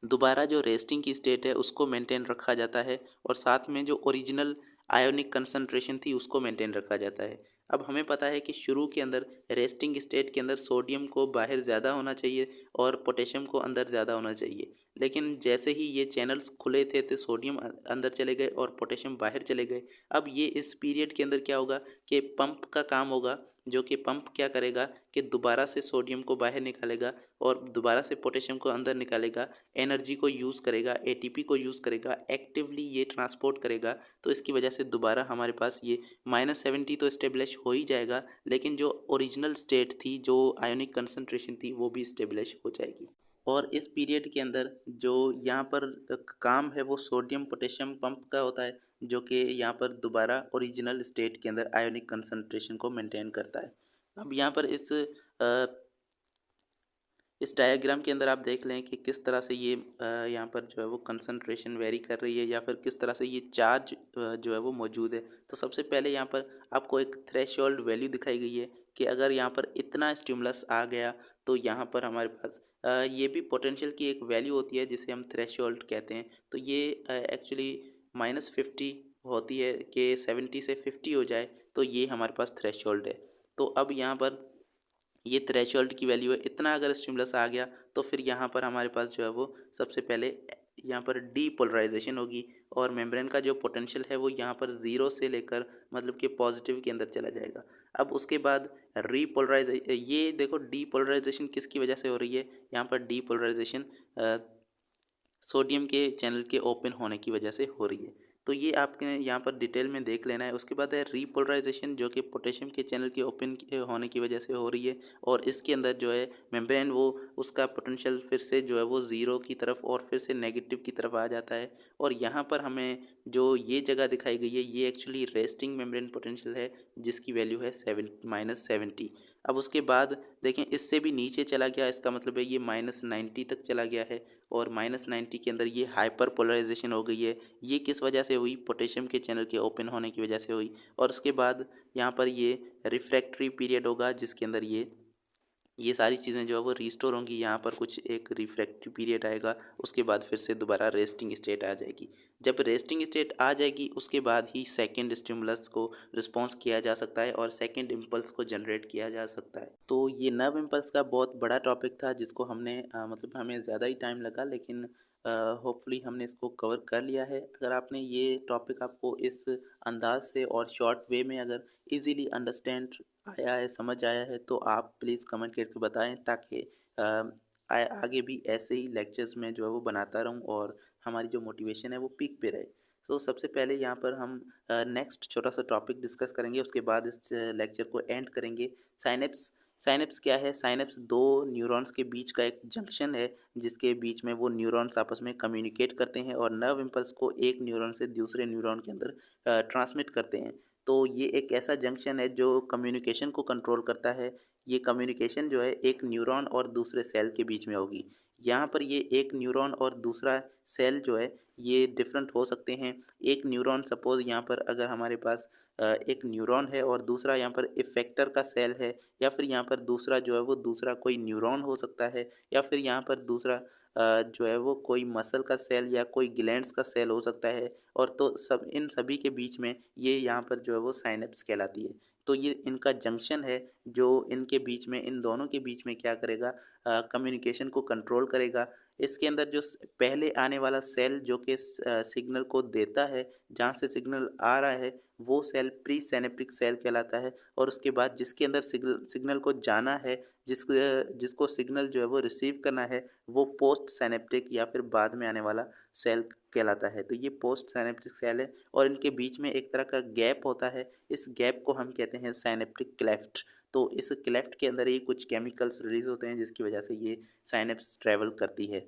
दोबारा जो रेस्टिंग की स्टेट है उसको मेंटेन रखा जाता है और साथ में जो ओरिजिनल आयोनिक कंसंट्रेशन थी उसको मेंटेन रखा जाता है। अब हमें पता है कि शुरू के अंदर रेस्टिंग स्टेट के अंदर सोडियम को बाहर ज़्यादा होना चाहिए और पोटेशियम को अंदर ज़्यादा होना चाहिए, लेकिन जैसे ही ये चैनल्स खुले थे तो सोडियम अंदर चले गए और पोटेशियम बाहर चले गए। अब ये इस पीरियड के अंदर क्या होगा कि पंप का काम होगा, जो कि पंप क्या करेगा कि दोबारा से सोडियम को बाहर निकालेगा और दोबारा से पोटेशियम को अंदर निकालेगा, एनर्जी को यूज़ करेगा, एटीपी को यूज़ करेगा, एक्टिवली ये ट्रांसपोर्ट करेगा। तो इसकी वजह से दोबारा हमारे पास ये -70 तो इस्टेब्लिश हो ही जाएगा, लेकिन जो ओरिजिनल स्टेट थी, जो आयोनिक कंसंट्रेशन थी, वो भी इस्टेब्लिश हो जाएगी। और इस पीरियड के अंदर जो यहाँ पर काम है वो सोडियम पोटेशियम पंप का होता है, जो कि यहाँ पर दोबारा ओरिजिनल स्टेट के अंदर आयोनिक कंसंट्रेशन को मेंटेन करता है। अब यहाँ पर इस डायग्राम के अंदर आप देख लें कि किस तरह से ये यहाँ पर जो है वो कंसंट्रेशन वेरी कर रही है या फिर किस तरह से ये चार्ज जो है वो मौजूद है। तो सबसे पहले यहाँ पर आपको एक थ्रेशोल्ड वैल्यू दिखाई गई है कि अगर यहाँ पर इतना स्टिमुलस आ गया तो यहाँ पर हमारे पास ये भी पोटेंशियल की एक वैल्यू होती है जिसे हम थ्रेशोल्ड कहते हैं। तो ये एक्चुअली -50 होती है कि 70 से 50 हो जाए तो ये हमारे पास थ्रेशोल्ड है। तो अब यहाँ पर ये थ्रेशोल्ड की वैल्यू है, इतना अगर स्टिमुलस आ गया तो फिर यहाँ पर हमारे पास जो है वो सबसे पहले यहाँ पर डीपोलराइजेशन होगी और मेम्ब्रेन का जो पोटेंशियल है वो यहाँ पर ज़ीरो से लेकर मतलब कि पॉजिटिव के अंदर चला जाएगा। अब उसके बाद रीपोलराइजे ये देखो डीपोलराइजेशन किसकी वजह से हो रही है, यहाँ पर डीपोलराइजेशन सोडियम के चैनल के ओपन होने की वजह से हो रही है। तो ये आपके यहाँ पर डिटेल में देख लेना है। उसके बाद है रीपोलराइजेशन, जो कि पोटेशियम के चैनल के ओपन होने की वजह से हो रही है और इसके अंदर जो है मेम्ब्रेन वो उसका पोटेंशियल फिर से जो है वो ज़ीरो की तरफ और फिर से नेगेटिव की तरफ आ जाता है। और यहाँ पर हमें जो ये जगह दिखाई गई है ये एक्चुअली रेस्टिंग मेम्ब्रेन पोटेंशियल है जिसकी वैल्यू है -70। अब उसके बाद देखें इससे भी नीचे चला गया, इसका मतलब है ये -90 तक चला गया है और -90 के अंदर ये हाइपर पोलराइजेशन हो गई है। ये किस वजह से हुई, पोटेशियम के चैनल के ओपन होने की वजह से हुई। और उसके बाद यहाँ पर ये रिफ्रैक्टरी पीरियड होगा जिसके अंदर ये सारी चीज़ें जो है वो रिस्टोर होंगी। यहाँ पर कुछ एक रिफ्रैक्टिव पीरियड आएगा, उसके बाद फिर से दोबारा रेस्टिंग स्टेट आ जाएगी। जब रेस्टिंग स्टेट आ जाएगी उसके बाद ही सेकंड स्टिमुलस को रिस्पॉन्स किया जा सकता है और सेकंड इम्पल्स को जनरेट किया जा सकता है। तो ये नर्व इम्पल्स का बहुत बड़ा टॉपिक था जिसको हमने मतलब हमें ज़्यादा ही टाइम लगा, लेकिन होपफुली हमने इसको कवर कर लिया है। अगर आपने ये टॉपिक आपको इस अंदाज से और शॉर्ट वे में अगर इजीली अंडरस्टैंड आया है, समझ आया है, तो आप प्लीज़ कमेंट करके बताएं ताकि आगे भी ऐसे ही लेक्चर्स में जो है वो बनाता रहूं और हमारी जो मोटिवेशन है वो पीक पे रहे। तो सबसे पहले यहाँ पर हम नेक्स्ट छोटा सा टॉपिक डिस्कस करेंगे, उसके बाद इस लेक्चर को एंड करेंगे। साइनेप्स साइनेप्स क्या है? साइनेप्स दो न्यूरॉन्स के बीच का एक जंक्शन है जिसके बीच में वो न्यूरॉन्स आपस में कम्युनिकेट करते हैं और नर्व इम्पल्स को एक न्यूरॉन से दूसरे न्यूरॉन के अंदर ट्रांसमिट करते हैं। तो ये एक ऐसा जंक्शन है जो कम्युनिकेशन को कंट्रोल करता है। ये कम्युनिकेशन जो है एक न्यूरॉन और दूसरे सेल के बीच में होगी। यहाँ पर ये एक न्यूरॉन और दूसरा सेल जो है ये डिफरेंट हो सकते हैं। एक न्यूरॉन सपोज़ यहाँ पर अगर हमारे पास एक न्यूरॉन है और दूसरा यहाँ पर इफेक्टर का सेल है, या फिर यहाँ पर दूसरा जो है वो दूसरा कोई न्यूरॉन हो सकता है, या फिर यहाँ पर दूसरा जो है वो कोई मसल का सेल या कोई ग्लैंड्स का सेल हो सकता है। और तो सब इन सभी के बीच में ये यहाँ पर जो है वो साइनेप्स कहलाती है। तो ये इनका जंक्शन है जो इनके बीच में, इन दोनों के बीच में क्या करेगा, कम्युनिकेशन को कंट्रोल करेगा। इसके अंदर जो पहले आने वाला सेल जो कि सिग्नल को देता है, जहाँ से सिग्नल आ रहा है वो सेल प्री सिनेप्टिक सेल कहलाता है। और उसके बाद जिसके अंदर सिग्नल को जाना है, जिसको सिग्नल जो है वो रिसीव करना है, वो पोस्ट सिनेप्टिक या फिर बाद में आने वाला सेल कहलाता है। तो ये पोस्ट सिनेप्टिक सेल है और इनके बीच में एक तरह का गैप होता है। इस गैप को हम कहते हैं सिनेप्टिक क्लेफ्ट। तो इस क्लेफ्ट के अंदर ही कुछ केमिकल्स रिलीज होते हैं जिसकी वजह से ये साइनेप्स ट्रैवल करती है।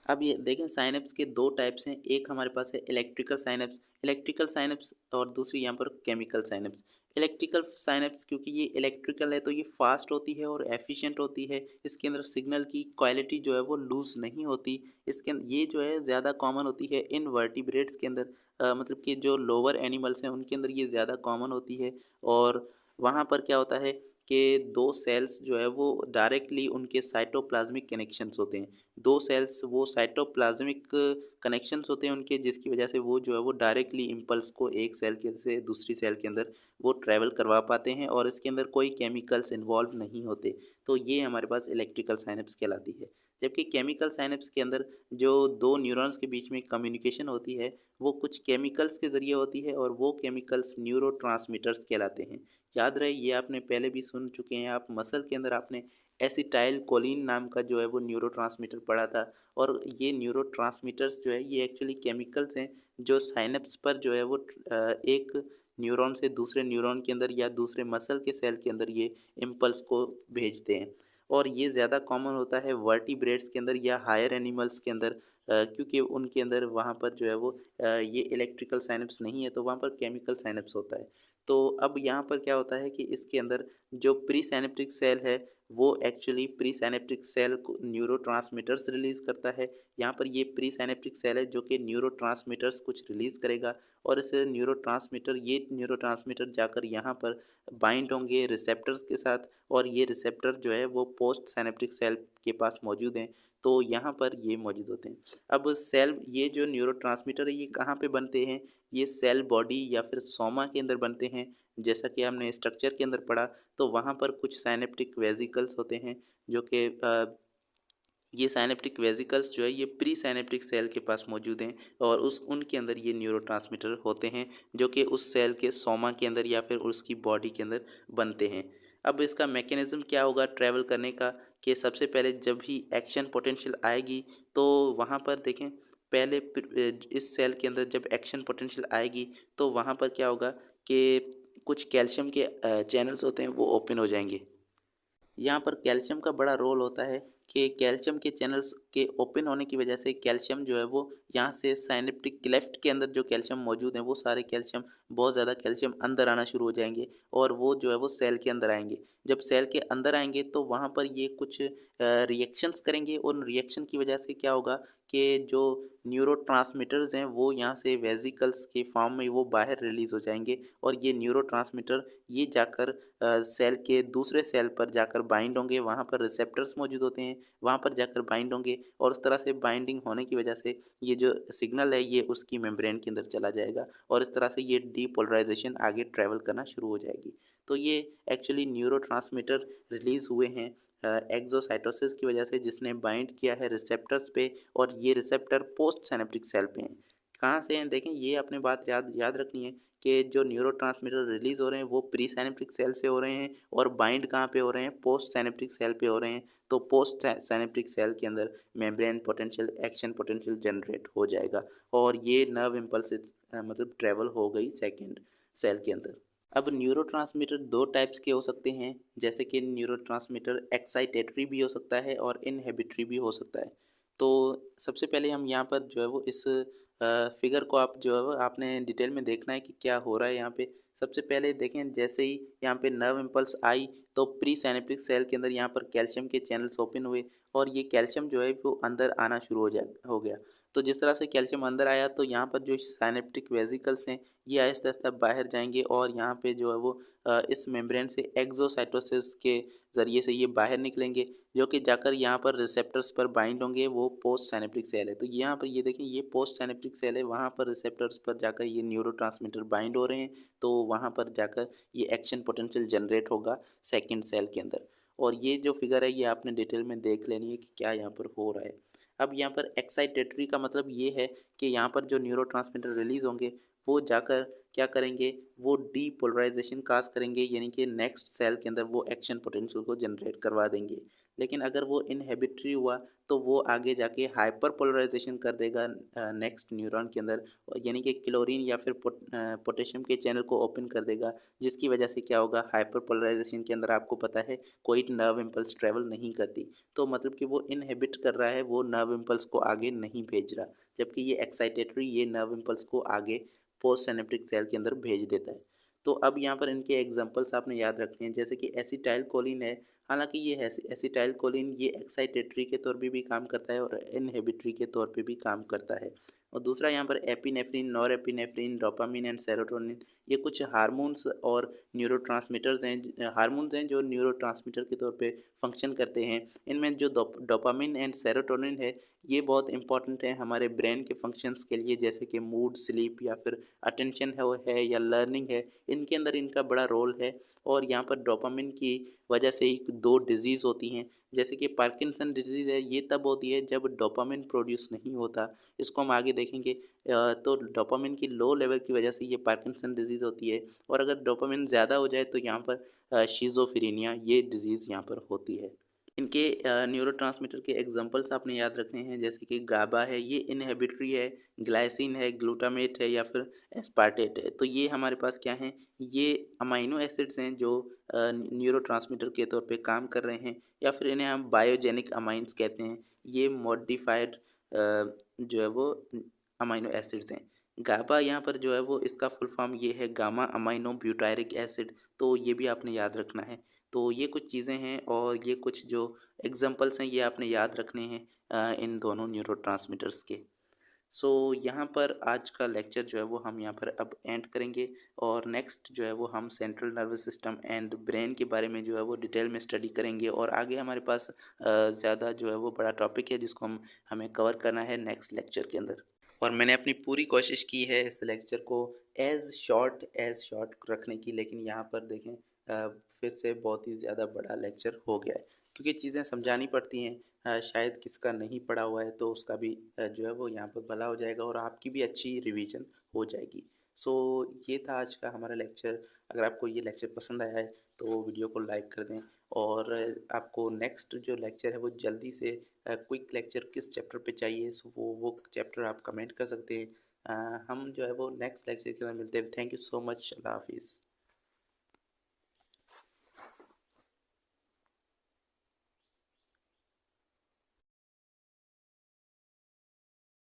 अब ये देखें साइनेप्स के दो टाइप्स हैं, एक हमारे पास है इलेक्ट्रिकल साइनेप्स और दूसरी यहाँ पर केमिकल साइनेप्स। इलेक्ट्रिकल साइनेप्स क्योंकि ये इलेक्ट्रिकल है तो ये फास्ट होती है और एफिशिएंट होती है। इसके अंदर सिग्नल की क्वालिटी जो है वो लूज़ नहीं होती। ये जो है ज़्यादा कॉमन होती है इन वर्टिब्रेट्स के अंदर, मतलब कि जो लोअर एनिमल्स हैं उनके अंदर ये ज़्यादा कॉमन होती है। और वहाँ पर क्या होता है कि 2 सेल्स जो है वो डायरेक्टली उनके साइटोप्लाज़्मिक कनेक्शंस होते हैं। 2 सेल्स वो साइटोप्लाज़्मिक कनेक्शंस होते हैं उनके, जिसकी वजह से वो जो है वो डायरेक्टली इम्पल्स को एक सेल के से दूसरी सेल के अंदर वो ट्रैवल करवा पाते हैं और इसके अंदर कोई केमिकल्स इन्वॉल्व नहीं होते। तो ये हमारे पास इलेक्ट्रिकल साइनेप्स कहलाती है। जबकि केमिकल साइनेप्स के अंदर जो 2 न्यूरॉन्स के बीच में कम्युनिकेशन होती है, वो कुछ केमिकल्स के ज़रिए होती है और वो केमिकल्स न्यूरोट्रांसमीटर्स कहलाते हैं। याद रहे ये आपने पहले भी सुन चुके हैं आप, मसल के अंदर आपने एसिटाइल कोलिन नाम का जो है वो न्यूरोट्रांसमीटर पढ़ा था। और ये न्यूरोट्रांसमीटर्स जो है ये एक्चुअली केमिकल्स हैं जो साइनेप्स पर जो है वो एक न्यूरॉन से दूसरे न्यूरॉन के अंदर या दूसरे मसल के सेल के अंदर ये इम्पल्स को भेजते हैं। और ये ज़्यादा कॉमन होता है वर्टिब्रेट्स के अंदर या हायर एनिमल्स के अंदर, क्योंकि उनके अंदर वहाँ पर जो है वो ये इलेक्ट्रिकल साइनेप्स नहीं है तो वहाँ पर केमिकल साइनेप्स होता है। तो अब यहाँ पर क्या होता है कि इसके अंदर जो प्री साइनेप्टिक सेल है वो एक्चुअली प्री साइनेप्टिक सेल को न्यूरोट्रांसमीटर्स रिलीज़ करता है। यहाँ पर ये प्री साइनेप्टिक सेल है जो कि न्यूरोट्रांसमीटर्स कुछ रिलीज़ करेगा और इस न्यूरोट्रांसमीटर जाकर यहाँ पर बाइंड होंगे रिसेप्टर्स के साथ और ये रिसेप्टर जो है वो पोस्ट साइनेप्टिक सेल के पास मौजूद हैं। तो यहाँ पर ये मौजूद होते हैं। अब सेल ये जो न्यूरोट्रांसमीटर है ये कहाँ पे बनते हैं? ये सेल बॉडी या फिर सोमा के अंदर बनते हैं। जैसा कि हमने स्ट्रक्चर के अंदर पढ़ा तो वहाँ पर कुछ साइनेप्टिक वेसिकल्स होते हैं जो कि ये साइनेप्टिक वेसिकल्स जो है ये प्री साइनेप्टिक सेल के पास मौजूद हैं और उस उनके अंदर ये न्यूरोट्रांसमीटर होते हैं जो कि उस सेल के सोमा के अंदर या फिर उसकी बॉडी के अंदर बनते हैं। अब इसका मैकेनिज़्म क्या होगा ट्रैवल करने का, कि सबसे पहले जब भी एक्शन पोटेंशियल आएगी तो वहाँ पर देखें पहले इस सेल के अंदर जब एक्शन पोटेंशियल आएगी तो वहाँ पर क्या होगा कि कुछ कैल्शियम के चैनल्स होते हैं वो ओपन हो जाएंगे। यहाँ पर कैल्शियम का बड़ा रोल होता है कि कैल्शियम के चैनल्स के ओपन होने की वजह से कैल्शियम जो है वो यहाँ से साइनेप्टिक क्लेफ्ट के अंदर जो कैल्शियम मौजूद है वो सारे कैल्शियम, बहुत ज़्यादा कैल्शियम अंदर आना शुरू हो जाएंगे और वो जो है वो सेल के अंदर आएंगे। जब सेल के अंदर आएंगे तो वहाँ पर ये कुछ रिएक्शंस करेंगे और उन रिएक्शन की वजह से क्या होगा कि जो न्यूरोट्रांसमीटर्स हैं वो यहाँ से वेसिकल्स के फॉर्म में वो बाहर रिलीज़ हो जाएंगे और ये न्यूरोट्रांसमीटर ये जाकर सेल के दूसरे सेल पर जाकर बाइंड होंगे। वहाँ पर रिसेप्टर्स मौजूद होते हैं, वहाँ पर जाकर बाइंड होंगे और उस तरह से बाइंडिंग होने की वजह से ये जो सिग्नल है ये उसकी मेम्ब्रेन के अंदर चला जाएगा और इस तरह से ये डीपोलराइजेशन आगे ट्रैवल करना शुरू हो जाएगी। तो ये एक्चुअली न्यूरोट्रांसमीटर रिलीज़ हुए हैं एक्सोसाइटोसिस की वजह से, जिसने बाइंड किया है रिसेप्टर्स पे और ये रिसेप्टर पोस्ट साइनेप्टिक सेल पे हैं। कहाँ से हैं देखें, ये अपने बात याद याद रखनी है कि जो न्यूरोट्रांसमीटर रिलीज़ हो रहे हैं वो प्री साइनेप्टिक सेल से हो रहे हैं और बाइंड कहाँ पे हो रहे हैं, पोस्ट साइनेप्टिक सेल पे हो रहे हैं। तो पोस्ट साइनेप्टिक सेल के अंदर membrane potential action potential generate हो जाएगा और ये नर्व इम्पल्स मतलब ट्रेवल हो गई सेकेंड सेल के अंदर। अब न्यूरोट्रांसमीटर दो टाइप्स के हो सकते हैं, जैसे कि न्यूरोट्रांसमीटर एक्साइटेटरी भी हो सकता है और इनहिबिटरी भी हो सकता है। तो सबसे पहले हम यहाँ पर जो है वो इस फिगर को आप जो है वो आपने डिटेल में देखना है कि क्या हो रहा है यहाँ पे। सबसे पहले देखें जैसे ही यहाँ पे नर्व इम्पल्स आई तो प्री साइनेप्टिक सेल के अंदर यहाँ पर कैल्शियम के चैनल्स ओपन हुए और ये कैल्शियम जो है वो अंदर आना शुरू हो गया। तो जिस तरह से कैल्शियम अंदर आया तो यहाँ पर जो साइनेप्टिक वेसिकल्स हैं ये आहिस्ता आहिस्ता बाहर जाएंगे और यहाँ पे जो है वो इस मेम्ब्रेन से एक्सोसाइटोसिस के ज़रिए से ये बाहर निकलेंगे जो कि जाकर यहाँ पर रिसेप्टर्स पर बाइंड होंगे। वो पोस्ट साइनेप्टिक सेल है तो यहाँ पर ये देखें ये पोस्ट साइनेप्टिक सेल है, वहाँ पर रिसेप्टर्स पर जाकर ये न्यूरोट्रांसमीटर बाइंड हो रहे हैं तो वहाँ पर जाकर ये एक्शन पोटेंशियल जनरेट होगा सेकेंड सेल के अंदर। और ये जो फिगर है ये आपने डिटेल में देख लेनी है कि क्या यहाँ पर हो रहा है। अब यहाँ पर एक्साइटेटरी का मतलब ये है कि यहाँ पर जो न्यूरोट्रांसमीटर रिलीज़ होंगे वो जाकर क्या करेंगे, वो डीपोलराइजेशन काज करेंगे, यानी कि नेक्स्ट सेल के अंदर वो एक्शन पोटेंशियल को जनरेट करवा देंगे। लेकिन अगर वो इनहिबिटरी हुआ तो वो आगे जाके हाइपर पोलराइजेशन कर देगा नेक्स्ट न्यूरॉन के अंदर, यानी कि क्लोरीन या फिर पोटेशियम के चैनल को ओपन कर देगा, जिसकी वजह से क्या होगा, हाइपर पोलराइजेशन के अंदर आपको पता है कोई नर्व इम्पल्स ट्रेवल नहीं करती। तो मतलब कि वो इनहिबिट कर रहा है, वो नर्व इम्पल्स को आगे नहीं भेज रहा, जबकि ये एक्साइटेटरी ये नर्व इम्पल्स को आगे पोस्ट सिनेप्टिक सेल के अंदर भेज देता है। तो अब यहाँ पर इनके एग्जांपल्स आपने याद रखने हैं, जैसे कि एसिटाइल कोलिन है। हालांकि ये एसिटाइल कोलिन ये एक्साइटेटरी के तौर पे भी काम करता है और इनहिबिटरी के तौर पे भी काम करता है। और दूसरा यहाँ पर epinephrine, norepinephrine, dopamine and serotonin, ये कुछ हार्मोन्स और न्यूरोट्रांसमीटर्स हैं, हार्मोन्स हैं जो न्यूरोट्रांसमीटर के तौर पे फंक्शन करते हैं। इनमें जो डोपामिन एंड सेरोटोनिन है ये बहुत इंपॉर्टेंट है हमारे ब्रेन के फंक्शंस के लिए, जैसे कि मूड, स्लीप या फिर अटेंशन है वो है या लर्निंग है, इनके अंदर इनका बड़ा रोल है। और यहाँ पर डोपामिन की वजह से ही दो डिजीज़ होती हैं, जैसे कि पार्किंसन डिजीज़ है, ये तब होती है जब डोपामिन प्रोड्यूस नहीं होता। इसको हम आगे देखेंगे। तो डोपामिन की लो लेवल की वजह से ये पार्किंसन डिजीज़ होती है। और अगर डोपामिन ज़्यादा हो जाए तो यहाँ पर शिज़ोफ्रेनिया ये डिजीज़ यहाँ पर होती है। इनके न्यूरोट्रांसमीटर के एग्जांपल्स आपने याद रखने हैं, जैसे कि गाबा है, ये इनहिबिटरी है, ग्लाइसिन है, ग्लूटामेट है या फिर एस्पार्टेट है। तो ये हमारे पास क्या हैं, ये अमाइनो एसिड्स हैं जो न्यूरोट्रांसमीटर के तौर पे काम कर रहे हैं, या फिर इन्हें हम बायोजेनिक अमाइंस कहते हैं। ये मॉडिफाइड जो है वो अमाइनो एसिड्स हैं। गाबा यहाँ पर जो है वो इसका फुल फॉर्म ये है गामा अमाइनो ब्यूटायरिक एसिड, तो ये भी आपने याद रखना है। तो ये कुछ चीज़ें हैं और ये कुछ जो एग्जांपल्स हैं ये आपने याद रखने हैं इन दोनों न्यूरोट्रांसमीटर्स के। सो यहाँ पर आज का लेक्चर जो है वो हम यहाँ पर अब एंड करेंगे, और नेक्स्ट जो है वो हम central nervous system and brain के बारे में जो है वो डिटेल में स्टडी करेंगे। और आगे हमारे पास ज़्यादा जो है वो बड़ा टॉपिक है जिसको हमें कवर करना है नेक्स्ट लेक्चर के अंदर। और मैंने अपनी पूरी कोशिश की है इस लेक्चर को एज़ शॉर्ट रखने की, लेकिन यहाँ पर देखें फिर से बहुत ही ज़्यादा बड़ा लेक्चर हो गया है, क्योंकि चीज़ें समझानी पड़ती हैं। शायद किसका नहीं पढ़ा हुआ है तो उसका भी जो है वो यहाँ पर भला हो जाएगा और आपकी भी अच्छी रिवीजन हो जाएगी। सो ये था आज का हमारा लेक्चर। अगर आपको ये लेक्चर पसंद आया है तो वीडियो को लाइक कर दें, और आपको नेक्स्ट जो लेक्चर है वो जल्दी से क्विक लेक्चर किस चैप्टर पे चाहिए, सो वो चैप्टर आप कमेंट कर सकते हैं। हम जो है वो नेक्स्ट लेक्चर के अंदर मिलते हैं। Thank you so much. अल्लाह हाफिज़।